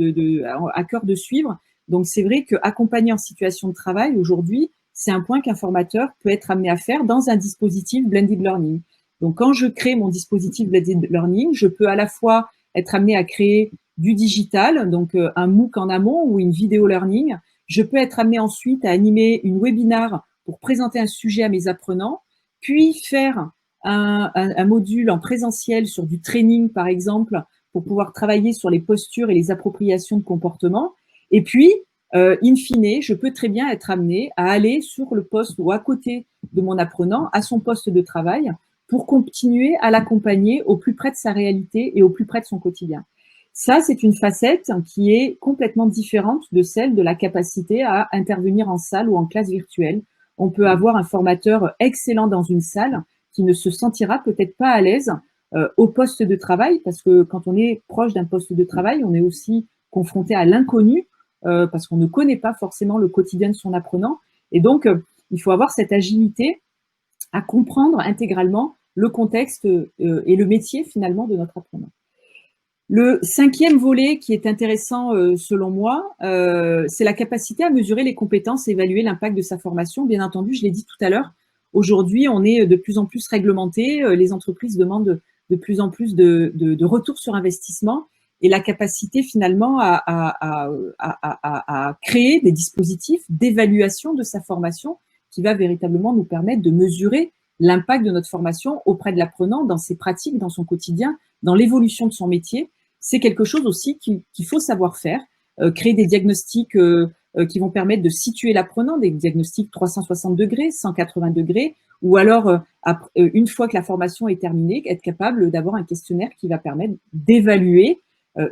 à cœur de suivre. Donc c'est vrai qu'accompagner en situation de travail aujourd'hui, c'est un point qu'un formateur peut être amené à faire dans un dispositif blended learning. Donc quand je crée mon dispositif blended learning, je peux à la fois être amené à créer du digital, donc un MOOC en amont ou une vidéo learning. Je peux être amené ensuite à animer une webinar pour présenter un sujet à mes apprenants, puis faire un module en présentiel sur du training, par exemple, pour pouvoir travailler sur les postures et les appropriations de comportement. Et puis, in fine, je peux très bien être amené à aller sur le poste ou à côté de mon apprenant, à son poste de travail, pour continuer à l'accompagner au plus près de sa réalité et au plus près de son quotidien. Ça, c'est une facette qui est complètement différente de celle de la capacité à intervenir en salle ou en classe virtuelle. On peut avoir un formateur excellent dans une salle qui ne se sentira peut-être pas à l'aise au poste de travail, parce que quand on est proche d'un poste de travail, on est aussi confronté à l'inconnu, parce qu'on ne connaît pas forcément le quotidien de son apprenant. Et donc, il faut avoir cette agilité à comprendre intégralement le contexte et le métier finalement de notre apprenant. Le cinquième volet qui est intéressant selon moi, c'est la capacité à mesurer les compétences et évaluer l'impact de sa formation. Bien entendu, je l'ai dit tout à l'heure, aujourd'hui, on est de plus en plus réglementé, les entreprises demandent de plus en plus de retour sur investissement et la capacité finalement à créer des dispositifs d'évaluation de sa formation qui va véritablement nous permettre de mesurer l'impact de notre formation auprès de l'apprenant dans ses pratiques, dans son quotidien, dans l'évolution de son métier. C'est quelque chose aussi qu'il faut savoir faire, créer des diagnostics qui vont permettre de situer l'apprenant, des diagnostics 360 degrés, 180 degrés, ou alors, une fois que la formation est terminée, être capable d'avoir un questionnaire qui va permettre d'évaluer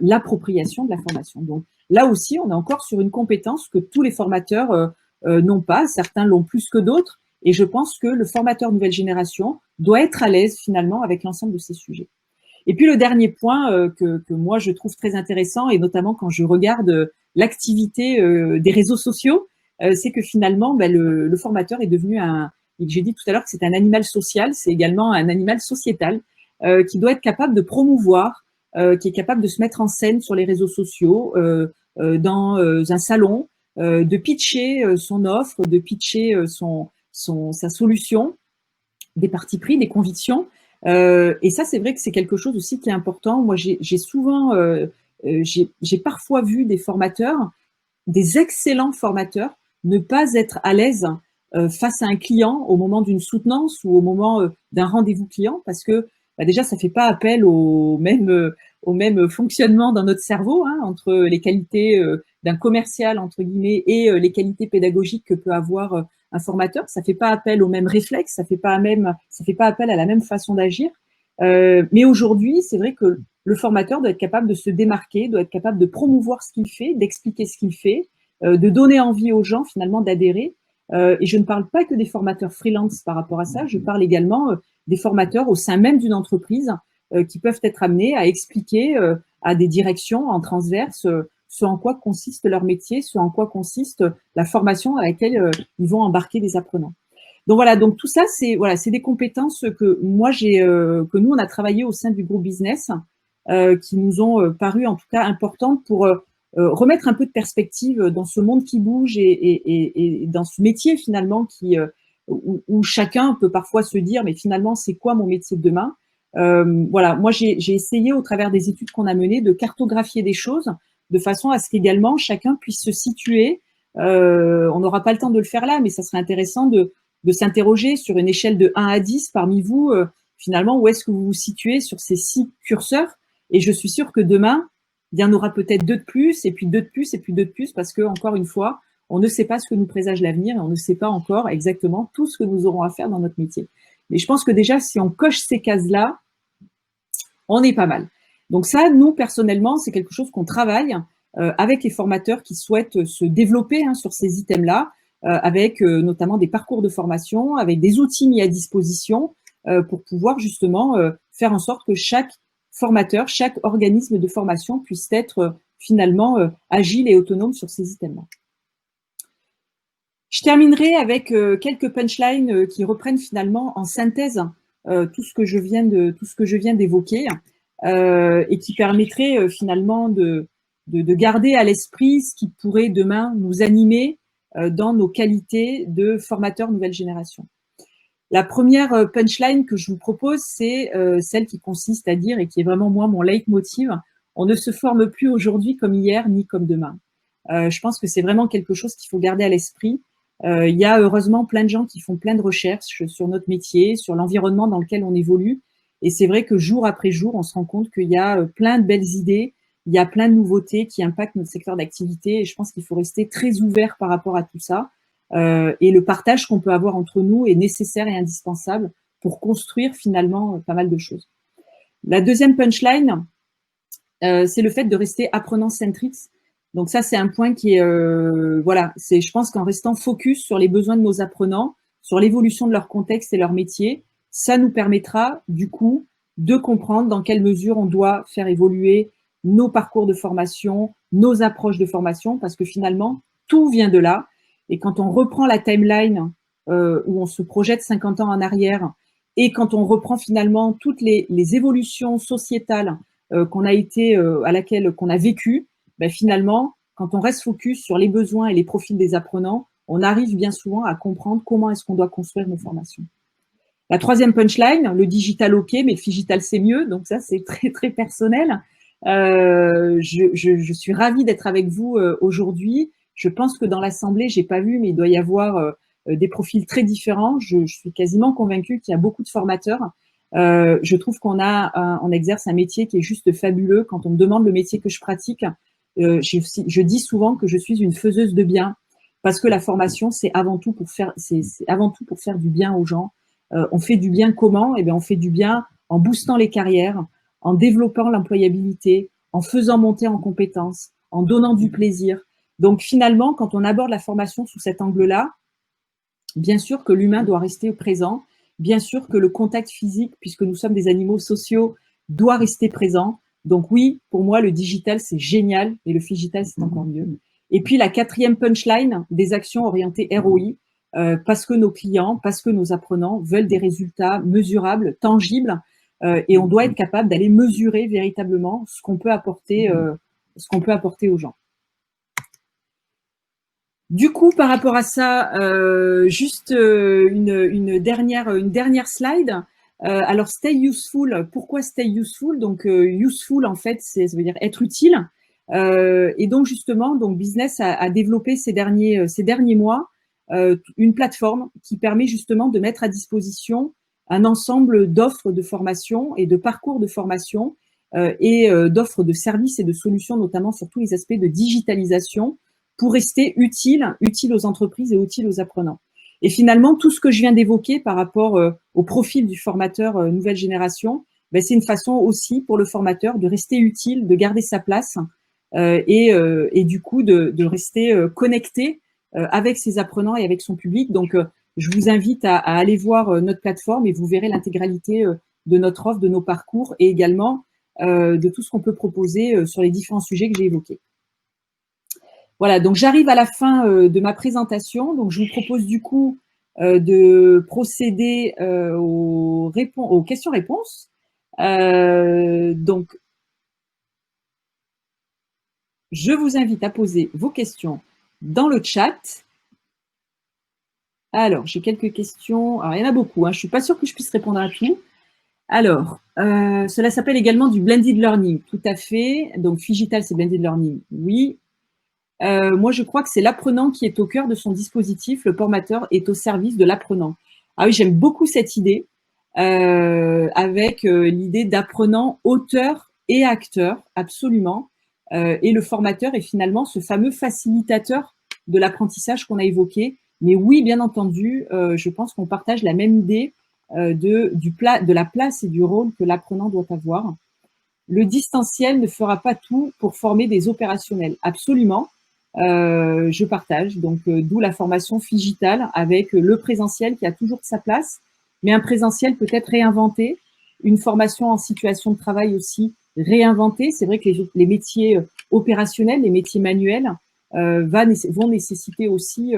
l'appropriation de la formation. Donc là aussi, on est encore sur une compétence que tous les formateurs n'ont pas, certains l'ont plus que d'autres, et je pense que le formateur nouvelle génération doit être à l'aise finalement avec l'ensemble de ces sujets. Et puis le dernier point que moi je trouve très intéressant, et notamment quand je regarde l'activité des réseaux sociaux, c'est que finalement le formateur est devenu j'ai dit tout à l'heure que c'est un animal social, c'est également un animal sociétal qui doit être capable de promouvoir, qui est capable de se mettre en scène sur les réseaux sociaux, dans un salon, de pitcher son offre, de pitcher sa solution, des partis pris, des convictions. Et ça, c'est vrai que c'est quelque chose aussi qui est important. Moi, j'ai souvent, j'ai parfois vu des formateurs, des excellents formateurs, ne pas être à l'aise face à un client au moment d'une soutenance ou au moment d'un rendez-vous client, parce que déjà, ça fait pas appel au même fonctionnement dans notre cerveau, hein, entre les qualités d'un commercial, entre guillemets, et les qualités pédagogiques que peut avoir un formateur. Ça fait pas appel aux mêmes réflexes, ça fait pas appel à la même façon d'agir. Mais aujourd'hui, c'est vrai que le formateur doit être capable de se démarquer, doit être capable de promouvoir ce qu'il fait, d'expliquer ce qu'il fait, de donner envie aux gens finalement d'adhérer. Et je ne parle pas que des formateurs freelance par rapport à ça, je parle également des formateurs au sein même d'une entreprise qui peuvent être amenés à expliquer à des directions en transverse ce en quoi consiste leur métier, ce en quoi consiste la formation à laquelle ils vont embarquer des apprenants. Donc voilà, donc tout ça, c'est des compétences que moi que nous on a travaillé au sein du groupe business, qui nous ont paru en tout cas importantes pour remettre un peu de perspective dans ce monde qui bouge et dans ce métier finalement où chacun peut parfois se dire mais finalement c'est quoi mon métier de demain. Voilà, moi j'ai essayé au travers des études qu'on a menées de cartographier des choses de façon à ce qu'également chacun puisse se situer. On n'aura pas le temps de le faire là, mais ça serait intéressant de s'interroger sur une échelle de 1 à 10 parmi vous, finalement, où est-ce que vous vous situez sur ces 6 curseurs. Et je suis sûre que demain, il y en aura peut-être 2 de plus, et puis 2 de plus, et puis 2 de plus, parce que, encore une fois, on ne sait pas ce que nous présage l'avenir, et on ne sait pas encore exactement tout ce que nous aurons à faire dans notre métier. Mais je pense que déjà, si on coche ces cases-là, on est pas mal. Donc ça, nous, personnellement, c'est quelque chose qu'on travaille avec les formateurs qui souhaitent se développer sur ces items-là, avec notamment des parcours de formation, avec des outils mis à disposition pour pouvoir justement faire en sorte que chaque formateur, chaque organisme de formation puisse être finalement agile et autonome sur ces items-là. Je terminerai avec quelques punchlines qui reprennent finalement en synthèse tout ce que je viens d'évoquer et qui permettraient finalement de garder à l'esprit ce qui pourrait demain nous animer dans nos qualités de formateurs nouvelle génération. La première punchline que je vous propose, c'est celle qui consiste à dire, et qui est vraiment moi mon leitmotiv, on ne se forme plus aujourd'hui comme hier ni comme demain. Je pense que c'est vraiment quelque chose qu'il faut garder à l'esprit. Il y a heureusement plein de gens qui font plein de recherches sur notre métier, sur l'environnement dans lequel on évolue. Et c'est vrai que jour après jour, on se rend compte qu'il y a plein de belles idées, il y a plein de nouveautés qui impactent notre secteur d'activité. Et je pense qu'il faut rester très ouvert par rapport à tout ça. Et le partage qu'on peut avoir entre nous est nécessaire et indispensable pour construire finalement pas mal de choses. La deuxième punchline, c'est le fait de rester apprenant-centric. Donc ça, c'est un point qui est, voilà, je pense qu'en restant focus sur les besoins de nos apprenants, sur l'évolution de leur contexte et leur métier, ça nous permettra du coup de comprendre dans quelle mesure on doit faire évoluer nos parcours de formation, nos approches de formation, parce que finalement, tout vient de là. Et quand on reprend la timeline où on se projette 50 ans en arrière, et quand on reprend finalement toutes les évolutions sociétales qu'on a vécues, ben finalement, quand on reste focus sur les besoins et les profils des apprenants, on arrive bien souvent à comprendre comment est-ce qu'on doit construire nos formations. La troisième punchline, le digital ok, mais le digital c'est mieux, donc ça c'est très très personnel. Je suis ravie d'être avec vous aujourd'hui. Je pense que dans l'assemblée, j'ai pas vu, mais il doit y avoir des profils très différents. Je suis quasiment convaincue qu'il y a beaucoup de formateurs. Je trouve on exerce un métier qui est juste fabuleux. Quand on me demande le métier que je pratique, je dis souvent que je suis une faiseuse de bien, parce que la formation, c'est avant tout pour faire du bien aux gens. On fait du bien comment? Eh bien, on fait du bien en boostant les carrières, en développant l'employabilité, en faisant monter en compétences, en donnant du plaisir. Donc finalement, quand on aborde la formation sous cet angle-là, bien sûr que l'humain doit rester présent, bien sûr que le contact physique, puisque nous sommes des animaux sociaux, doit rester présent. Donc oui, pour moi, le digital, c'est génial, et le digital, c'est encore mieux. Et puis la quatrième punchline, des actions orientées ROI, parce que nos clients, parce que nos apprenants veulent des résultats mesurables, tangibles, et on doit être capable d'aller mesurer véritablement ce qu'on peut apporter aux gens. Du coup, par rapport à ça, juste une dernière slide. Alors, stay useful. Pourquoi stay useful? Donc, useful, en fait, ça veut dire être utile. Et donc, justement, Business a développé ces derniers mois une plateforme qui permet justement de mettre à disposition un ensemble d'offres de formation et de parcours de formation et d'offres de services et de solutions, notamment sur tous les aspects de digitalisation, pour rester utile aux entreprises et utile aux apprenants. Et finalement, tout ce que je viens d'évoquer par rapport au profil du formateur nouvelle génération, ben, c'est une façon aussi pour le formateur de rester utile, de garder sa place et du coup de rester connecté avec ses apprenants et avec son public. Donc, je vous invite à aller voir notre plateforme et vous verrez l'intégralité de notre offre, de nos parcours et également de tout ce qu'on peut proposer sur les différents sujets que j'ai évoqués. Voilà, donc j'arrive à la fin de ma présentation. Donc, je vous propose du coup de procéder aux questions-réponses. Donc, je vous invite à poser vos questions dans le chat. Alors, j'ai quelques questions. Alors, il y en a beaucoup. Je ne suis pas sûre que je puisse répondre à tout. Alors, cela s'appelle également du blended learning. Tout à fait. Donc, Figital, c'est blended learning. Oui. Moi, je crois que c'est l'apprenant qui est au cœur de son dispositif. Le formateur est au service de l'apprenant. Ah oui, j'aime beaucoup cette idée avec l'idée d'apprenant, auteur et acteur, absolument. Et le formateur est finalement ce fameux facilitateur de l'apprentissage qu'on a évoqué. Mais oui, bien entendu, je pense qu'on partage la même idée de la place et du rôle que l'apprenant doit avoir. Le distanciel ne fera pas tout pour former des opérationnels. Absolument. Je partage, donc d'où la formation Figital avec le présentiel qui a toujours sa place, mais un présentiel peut-être réinventé, une formation en situation de travail aussi réinventer. C'est vrai que les métiers opérationnels, les métiers manuels vont nécessiter aussi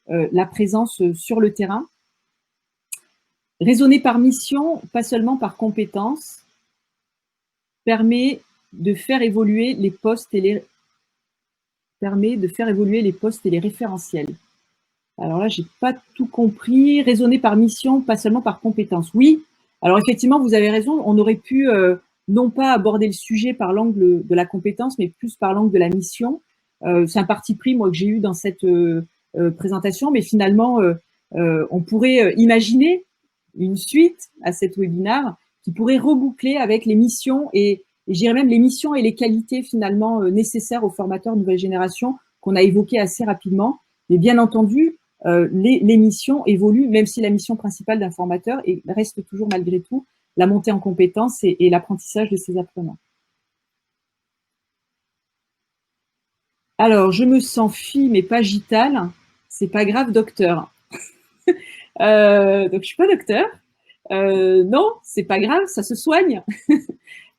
la présence sur le terrain. Raisonner par mission, pas seulement par compétence, permet de faire évoluer les postes et les référentiels. Alors là, j'ai pas tout compris. Raisonner par mission, pas seulement par compétence. Oui, alors effectivement, vous avez raison. On aurait pu non pas aborder le sujet par l'angle de la compétence, mais plus par l'angle de la mission. C'est un parti pris, moi, que j'ai eu dans cette présentation, mais finalement, on pourrait imaginer une suite à cet webinaire qui pourrait reboucler avec les missions et je dirais même les missions et les qualités finalement nécessaires aux formateurs nouvelle génération qu'on a évoquées assez rapidement. Mais bien entendu, les missions évoluent, même si la mission principale d'un formateur reste toujours malgré tout la montée en compétences et l'apprentissage de ses apprenants. Alors, je me sens fille, mais pas gitale. C'est pas grave, docteur. Donc, je suis pas docteur. Non, c'est pas grave, ça se soigne.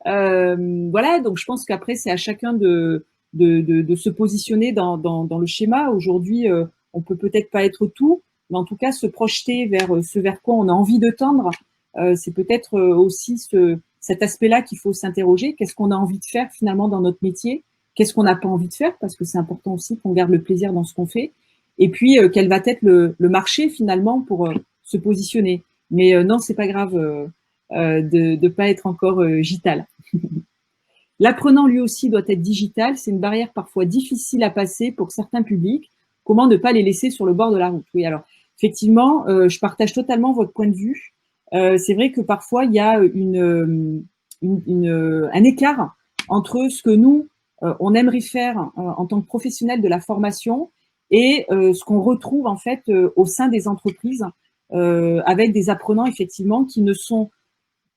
Voilà, donc je pense qu'après, c'est à chacun de se positionner dans le schéma. Aujourd'hui, on peut peut-être pas être tout, mais en tout cas, se projeter vers ce vers quoi on a envie de tendre, c'est peut-être aussi cet aspect-là qu'il faut s'interroger. Qu'est-ce qu'on a envie de faire finalement dans notre métier? Qu'est-ce qu'on n'a pas envie de faire? Parce que c'est important aussi qu'on garde le plaisir dans ce qu'on fait. Et puis, quel va être le marché finalement pour se positionner. Mais non, c'est pas grave de ne pas être encore gital. L'apprenant lui aussi doit être digital. C'est une barrière parfois difficile à passer pour certains publics. Comment ne pas les laisser sur le bord de la route? Oui, alors effectivement, je partage totalement votre point de vue. C'est vrai que parfois il y a un écart entre ce que nous on aimerait faire en tant que professionnel de la formation et ce qu'on retrouve en fait au sein des entreprises avec des apprenants effectivement qui ne sont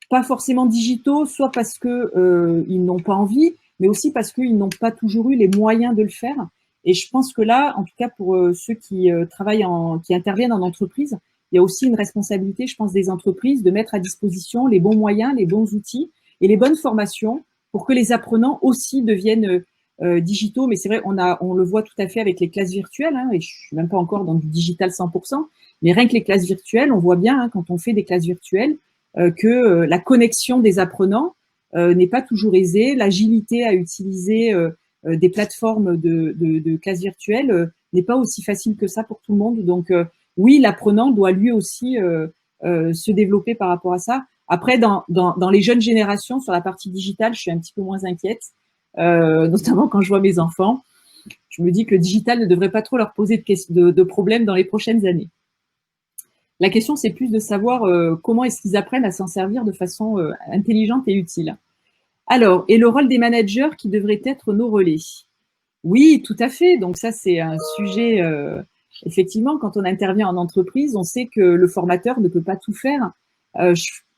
pas forcément digitaux, soit parce que ils n'ont pas envie, mais aussi parce qu'ils n'ont pas toujours eu les moyens de le faire. Et je pense que là, en tout cas pour ceux qui qui interviennent en entreprise, il y a aussi une responsabilité, je pense, des entreprises de mettre à disposition les bons moyens, les bons outils et les bonnes formations pour que les apprenants aussi deviennent digitaux. Mais c'est vrai, on le voit tout à fait avec les classes virtuelles, hein, et je suis même pas encore dans du digital 100%, mais rien que les classes virtuelles, on voit bien hein, quand on fait des classes virtuelles, que la connexion des apprenants n'est pas toujours aisée, l'agilité à utiliser des plateformes de classes virtuelles n'est pas aussi facile que ça pour tout le monde. Donc oui, l'apprenant doit lui aussi se développer par rapport à ça. Après, dans les jeunes générations, sur la partie digitale, je suis un petit peu moins inquiète, notamment quand je vois mes enfants. Je me dis que le digital ne devrait pas trop leur poser de problèmes dans les prochaines années. La question, c'est plus de savoir comment est-ce qu'ils apprennent à s'en servir de façon intelligente et utile. Alors, et le rôle des managers qui devraient être nos relais? Oui, tout à fait. Donc ça, c'est un sujet, effectivement, quand on intervient en entreprise, on sait que le formateur ne peut pas tout faire.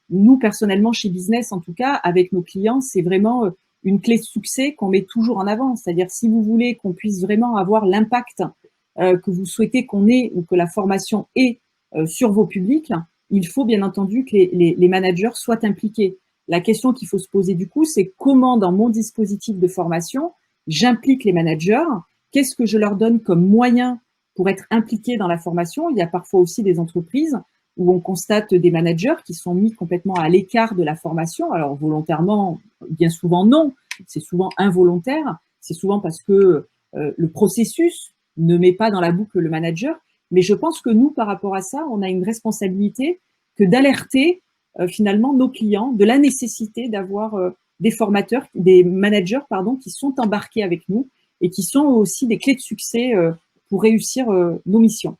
Nous, personnellement, chez Business, en tout cas, avec nos clients, c'est vraiment une clé de succès qu'on met toujours en avant. C'est-à-dire, si vous voulez qu'on puisse vraiment avoir l'impact que vous souhaitez qu'on ait ou que la formation ait sur vos publics, il faut bien entendu que les managers soient impliqués. La question qu'il faut se poser du coup, c'est comment dans mon dispositif de formation, j'implique les managers, qu'est-ce que je leur donne comme moyen pour être impliqués dans la formation. Il y a parfois aussi des entreprises où on constate des managers qui sont mis complètement à l'écart de la formation, alors volontairement, bien souvent non, c'est souvent involontaire, c'est souvent parce que le processus ne met pas dans la boucle le manager. Mais je pense que nous, par rapport à ça, on a une responsabilité que d'alerter finalement nos clients de la nécessité d'avoir des formateurs, des managers, pardon, qui sont embarqués avec nous et qui sont aussi des clés de succès pour réussir nos missions.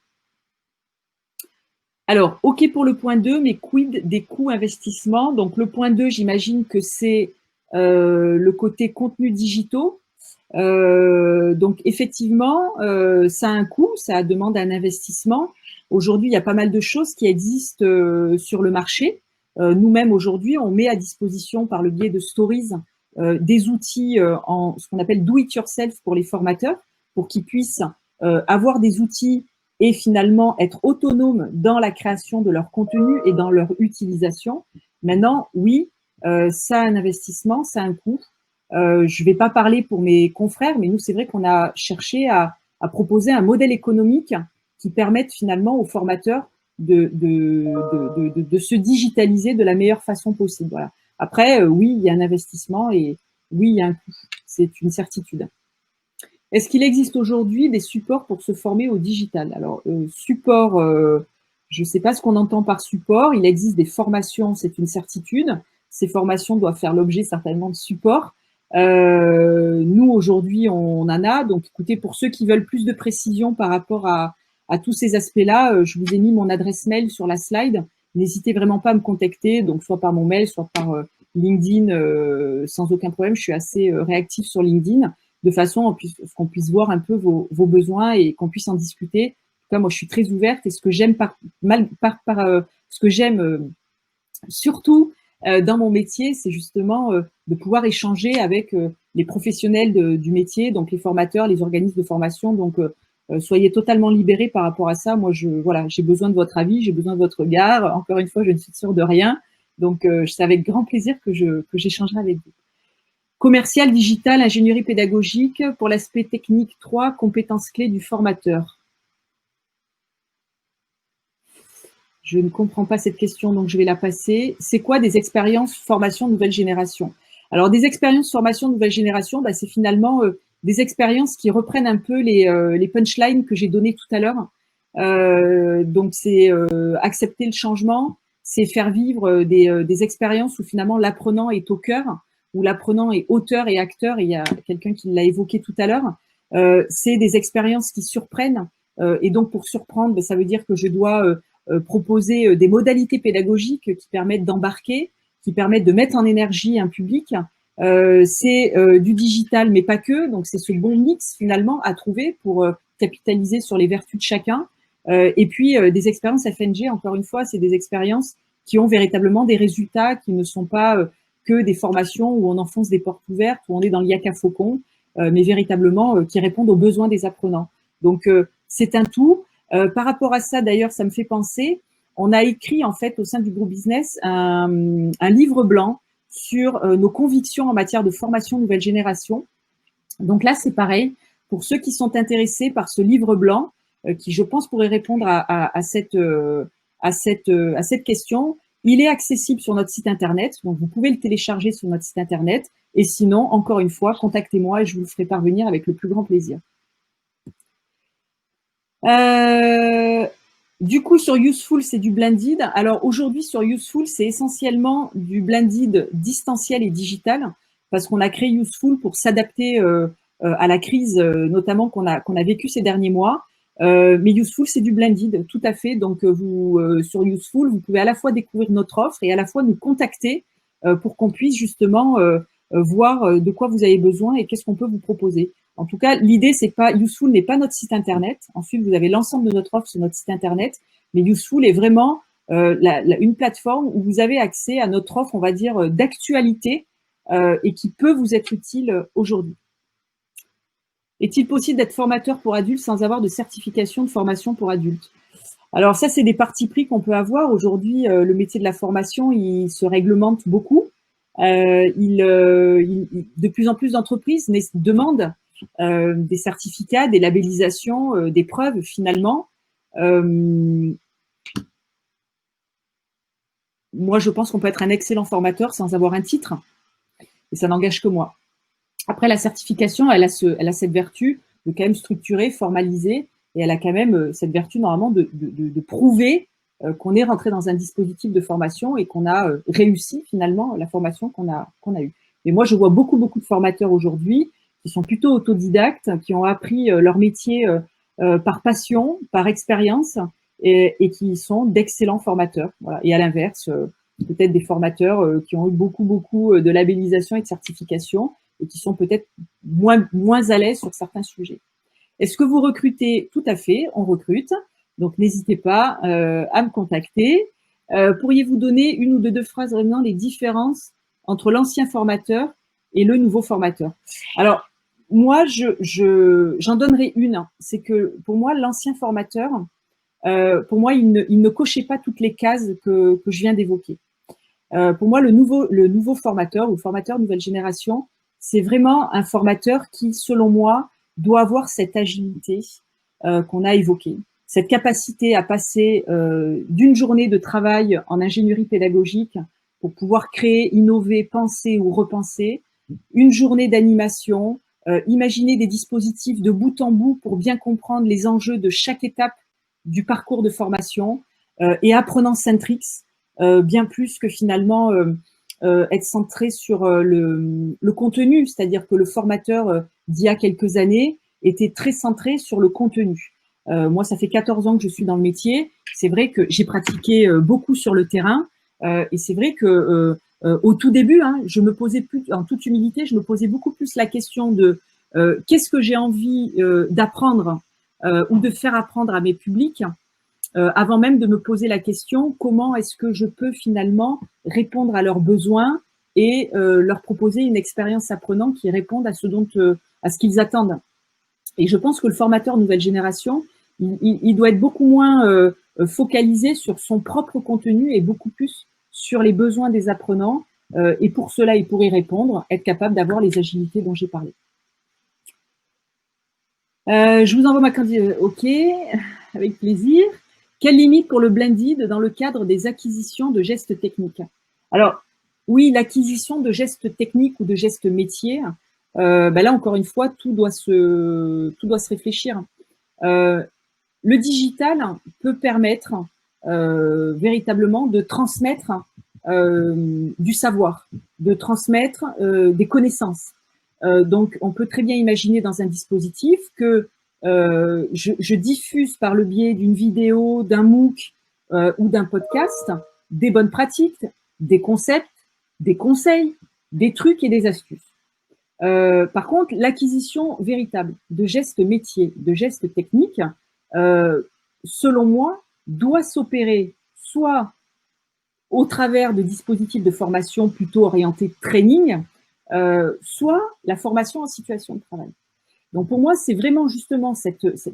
Alors, OK pour le point 2, mais quid des coûts investissements? Donc, le point 2, j'imagine que c'est le côté contenu digitaux. Donc effectivement, ça a un coût, ça demande un investissement. Aujourd'hui, il y a pas mal de choses qui existent sur le marché. Nous-mêmes, aujourd'hui, on met à disposition par le biais de Stories des outils en ce qu'on appelle do it yourself pour les formateurs, pour qu'ils puissent avoir des outils et finalement être autonomes dans la création de leur contenu et dans leur utilisation. Maintenant, oui, ça a un investissement, ça a un coût. Je ne vais pas parler pour mes confrères, mais nous, c'est vrai qu'on a cherché à proposer un modèle économique qui permette finalement aux formateurs de se digitaliser de la meilleure façon possible. Voilà. Après, oui, il y a un investissement et oui, il y a un coût. C'est une certitude. Est-ce qu'il existe aujourd'hui des supports pour se former au digital? Alors, support, je ne sais pas ce qu'on entend par support. Il existe des formations, c'est une certitude. Ces formations doivent faire l'objet certainement de support. Nous, aujourd'hui, on en a. Donc, écoutez, pour ceux qui veulent plus de précision par rapport à tous ces aspects-là, je vous ai mis mon adresse mail sur la slide. N'hésitez vraiment pas à me contacter, donc soit par mon mail, soit par LinkedIn, sans aucun problème. Je suis assez réactive sur LinkedIn, de façon qu'on puisse voir un peu vos besoins et qu'on puisse en discuter. En tout cas, moi, je suis très ouverte et ce que j'aime ce que j'aime surtout dans mon métier, c'est justement de pouvoir échanger avec les professionnels du métier, donc les formateurs, les organismes de formation. Donc, soyez totalement libérés par rapport à ça. Moi, voilà, j'ai besoin de votre avis, j'ai besoin de votre regard. Encore une fois, je ne suis sûre de rien. Donc, c'est avec grand plaisir que j'échangerai avec vous. Commercial, digital, ingénierie pédagogique. Pour l'aspect technique 3, compétences clés du formateur. Je ne comprends pas cette question, donc je vais la passer. C'est quoi des expériences formation nouvelle génération? Alors, des expériences formation nouvelle génération, c'est finalement des expériences qui reprennent un peu les punchlines que j'ai données tout à l'heure. Donc, c'est accepter le changement, c'est faire vivre des expériences où finalement l'apprenant est au cœur, où l'apprenant est auteur et acteur, et il y a quelqu'un qui l'a évoqué tout à l'heure. C'est des expériences qui surprennent, et donc pour surprendre, ça veut dire que je dois proposer des modalités pédagogiques qui permettent d'embarquer, qui permettent de mettre en énergie un public. C'est du digital, mais pas que. Donc, c'est ce bon mix, finalement, à trouver pour capitaliser sur les vertus de chacun. Et puis, des expériences FNG, encore une fois, c'est des expériences qui ont véritablement des résultats, qui ne sont pas que des formations où on enfonce des portes ouvertes, où on est dans le yak à faucon, mais véritablement qui répondent aux besoins des apprenants. Donc, c'est un tout. Par rapport à ça, d'ailleurs, ça me fait penser, on a écrit en fait au sein du groupe business un livre blanc sur nos convictions en matière de formation nouvelle génération. Donc là, c'est pareil. Pour ceux qui sont intéressés par ce livre blanc, qui je pense pourrait répondre à cette question, il est accessible sur notre site internet. Donc vous pouvez le télécharger sur notre site internet. Et sinon, encore une fois, contactez-moi et je vous le ferai parvenir avec le plus grand plaisir. Du coup, sur Useful, c'est du blended. Alors aujourd'hui, sur Useful, c'est essentiellement du blended distanciel et digital, parce qu'on a créé Useful pour s'adapter à la crise, notamment qu'on a vécue ces derniers mois. Mais Useful, c'est du blended, tout à fait. Donc, sur Useful, vous pouvez à la fois découvrir notre offre et à la fois nous contacter pour qu'on puisse justement voir de quoi vous avez besoin et qu'est-ce qu'on peut vous proposer. En tout cas, l'idée, c'est pas Useful n'est pas notre site internet. Ensuite, vous avez l'ensemble de notre offre sur notre site internet, mais Useful est vraiment une plateforme où vous avez accès à notre offre, on va dire, d'actualité et qui peut vous être utile aujourd'hui. Est-il possible d'être formateur pour adultes sans avoir de certification de formation pour adultes? Alors ça, c'est des partis pris qu'on peut avoir. Aujourd'hui, le métier de la formation, il se réglemente beaucoup. De plus en plus d'entreprises demandent des certificats, des labellisations, des preuves finalement. Moi, je pense qu'on peut être un excellent formateur sans avoir un titre, et ça n'engage que moi. Après, la certification, elle a cette vertu de quand même structurer, formaliser, et elle a quand même cette vertu normalement de prouver qu'on est rentré dans un dispositif de formation et qu'on a réussi finalement la formation qu'on a eue. Et moi, je vois beaucoup de formateurs aujourd'hui qui sont plutôt autodidactes, qui ont appris leur métier par passion, par expérience, et qui sont d'excellents formateurs. Voilà. Et à l'inverse, peut-être des formateurs qui ont eu beaucoup de labellisation et de certification et qui sont peut-être moins à l'aise sur certains sujets. Est-ce que vous recrutez? Tout à fait, on recrute. Donc, n'hésitez pas à me contacter. Pourriez-vous donner une ou deux phrases vraiment les différences entre l'ancien formateur et le nouveau formateur? Alors, moi, j'en donnerai une. C'est que pour moi, l'ancien formateur, pour moi, il ne cochait pas toutes les cases que je viens d'évoquer. Pour moi, le nouveau formateur ou formateur nouvelle génération, c'est vraiment un formateur qui, selon moi, doit avoir cette agilité qu'on a évoquée, cette capacité à passer d'une journée de travail en ingénierie pédagogique pour pouvoir créer, innover, penser ou repenser, une journée d'animation, imaginer des dispositifs de bout en bout pour bien comprendre les enjeux de chaque étape du parcours de formation et apprenant Centrix, bien plus que finalement être centré sur le contenu, c'est-à-dire que le formateur d'il y a quelques années était très centré sur le contenu. Moi, ça fait 14 ans que je suis dans le métier. C'est vrai que j'ai pratiqué beaucoup sur le terrain et c'est vrai que au tout début, hein, je me posais plus, en toute humilité, je me posais beaucoup plus la question de qu'est-ce que j'ai envie d'apprendre ou de faire apprendre à mes publics avant même de me poser la question comment est-ce que je peux finalement répondre à leurs besoins et leur proposer une expérience apprenante qui réponde à ce qu'ils attendent. Et je pense que le formateur nouvelle génération, il doit être beaucoup moins focalisé sur son propre contenu et beaucoup plus sur les besoins des apprenants. Et pour cela, il pourrait répondre, être capable d'avoir les agilités dont j'ai parlé. Je vous envoie ma candidature. OK, avec plaisir. Quelle limite pour le blended dans le cadre des acquisitions de gestes techniques? Alors, oui, l'acquisition de gestes techniques ou de gestes métiers, là, encore une fois, tout doit se réfléchir. Le digital peut permettre véritablement de transmettre du savoir, de transmettre des connaissances. Donc, on peut très bien imaginer dans un dispositif que je diffuse par le biais d'une vidéo, d'un MOOC ou d'un podcast des bonnes pratiques, des concepts, des conseils, des trucs et des astuces. Par contre, l'acquisition véritable de gestes métiers, de gestes techniques, selon moi, doit s'opérer soit au travers de dispositifs de formation plutôt orientés training, soit la formation en situation de travail. Donc pour moi, c'est vraiment justement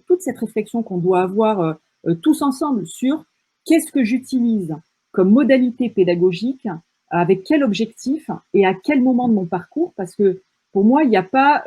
toute cette réflexion qu'on doit avoir tous ensemble sur qu'est-ce que j'utilise comme modalité pédagogique, avec quel objectif et à quel moment de mon parcours, parce que pour moi, il n'y a pas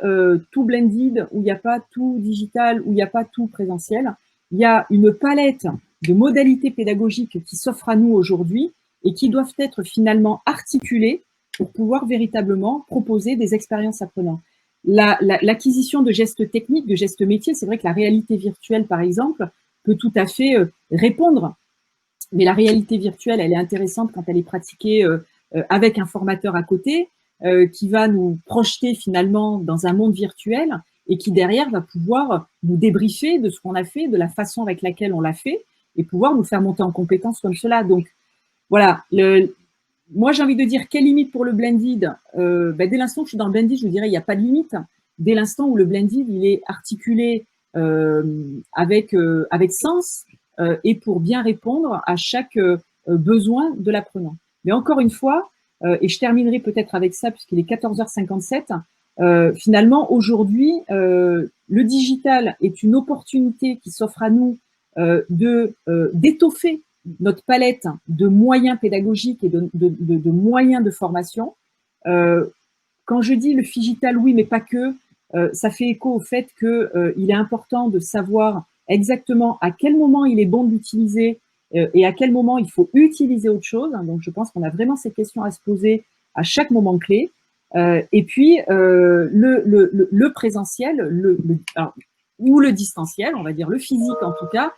tout blended, ou il n'y a pas tout digital, ou il n'y a pas tout présentiel. Il y a une palette de modalités pédagogiques qui s'offrent à nous aujourd'hui et qui doivent être finalement articulées pour pouvoir véritablement proposer des expériences apprenantes. L'acquisition de gestes techniques, de gestes métiers, c'est vrai que la réalité virtuelle, par exemple, peut tout à fait répondre. Mais la réalité virtuelle, elle est intéressante quand elle est pratiquée avec un formateur à côté qui va nous projeter finalement dans un monde virtuel et qui derrière va pouvoir nous débriefer de ce qu'on a fait, de la façon avec laquelle on l'a fait et pouvoir nous faire monter en compétences comme cela. Donc voilà, moi, j'ai envie de dire, quelle limite pour le blended dès l'instant que je suis dans le blended, je vous dirais, il n'y a pas de limite. Dès l'instant où le blended, il est articulé avec sens et pour bien répondre à chaque besoin de l'apprenant. Mais encore une fois, et je terminerai peut-être avec ça, puisqu'il est 14h57, finalement, aujourd'hui, le digital est une opportunité qui s'offre à nous d'étoffer notre palette de moyens pédagogiques et de moyens de formation. Quand je dis le figital, oui, mais pas que, ça fait écho au fait qu'il est important de savoir exactement à quel moment il est bon de l'utiliser et à quel moment il faut utiliser autre chose. Donc, je pense qu'on a vraiment ces questions à se poser à chaque moment clé. Et puis, le présentiel, ou le distanciel, on va dire le physique en tout cas,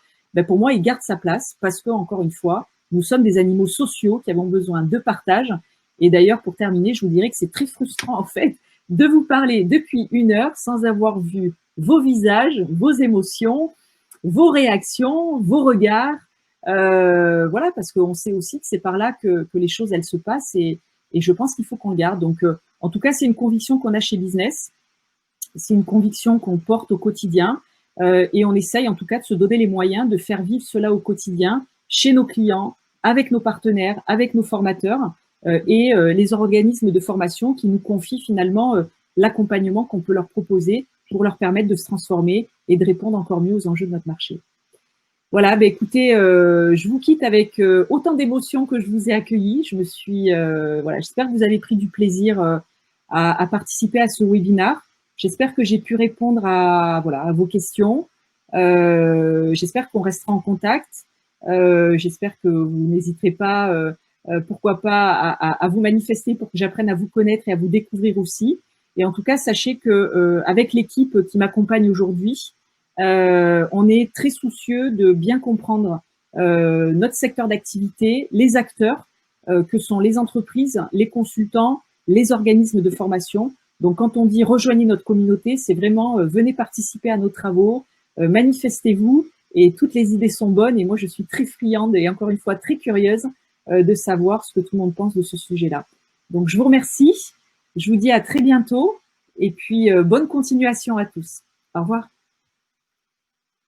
pour moi, il garde sa place parce que, encore une fois, nous sommes des animaux sociaux qui avons besoin de partage. Et d'ailleurs, pour terminer, je vous dirais que c'est très frustrant, en fait, de vous parler depuis 1 heure sans avoir vu vos visages, vos émotions, vos réactions, vos regards. Voilà, parce qu'on sait aussi que c'est par là que les choses, elles se passent et je pense qu'il faut qu'on le garde. Donc, en tout cas, c'est une conviction qu'on a chez Business. C'est une conviction qu'on porte au quotidien. Et on essaye en tout cas de se donner les moyens de faire vivre cela au quotidien chez nos clients, avec nos partenaires, avec nos formateurs et les organismes de formation qui nous confient finalement l'accompagnement qu'on peut leur proposer pour leur permettre de se transformer et de répondre encore mieux aux enjeux de notre marché. Voilà, bah, écoutez, je vous quitte avec autant d'émotions que je vous ai accueillis. Voilà, j'espère que vous avez pris du plaisir à participer à ce webinaire. J'espère que j'ai pu répondre voilà, à vos questions. J'espère qu'on restera en contact. J'espère que vous n'hésiterez pas, pourquoi pas, à vous manifester pour que j'apprenne à vous connaître et à vous découvrir aussi. Et en tout cas, sachez que avec l'équipe qui m'accompagne aujourd'hui, on est très soucieux de bien comprendre notre secteur d'activité, les acteurs que sont les entreprises, les consultants, les organismes de formation. Donc, quand on dit rejoignez notre communauté, c'est vraiment venez participer à nos travaux, manifestez-vous et toutes les idées sont bonnes. Et moi, je suis très friande et encore une fois très curieuse de savoir ce que tout le monde pense de ce sujet-là. Donc, je vous remercie. Je vous dis à très bientôt et puis bonne continuation à tous. Au revoir.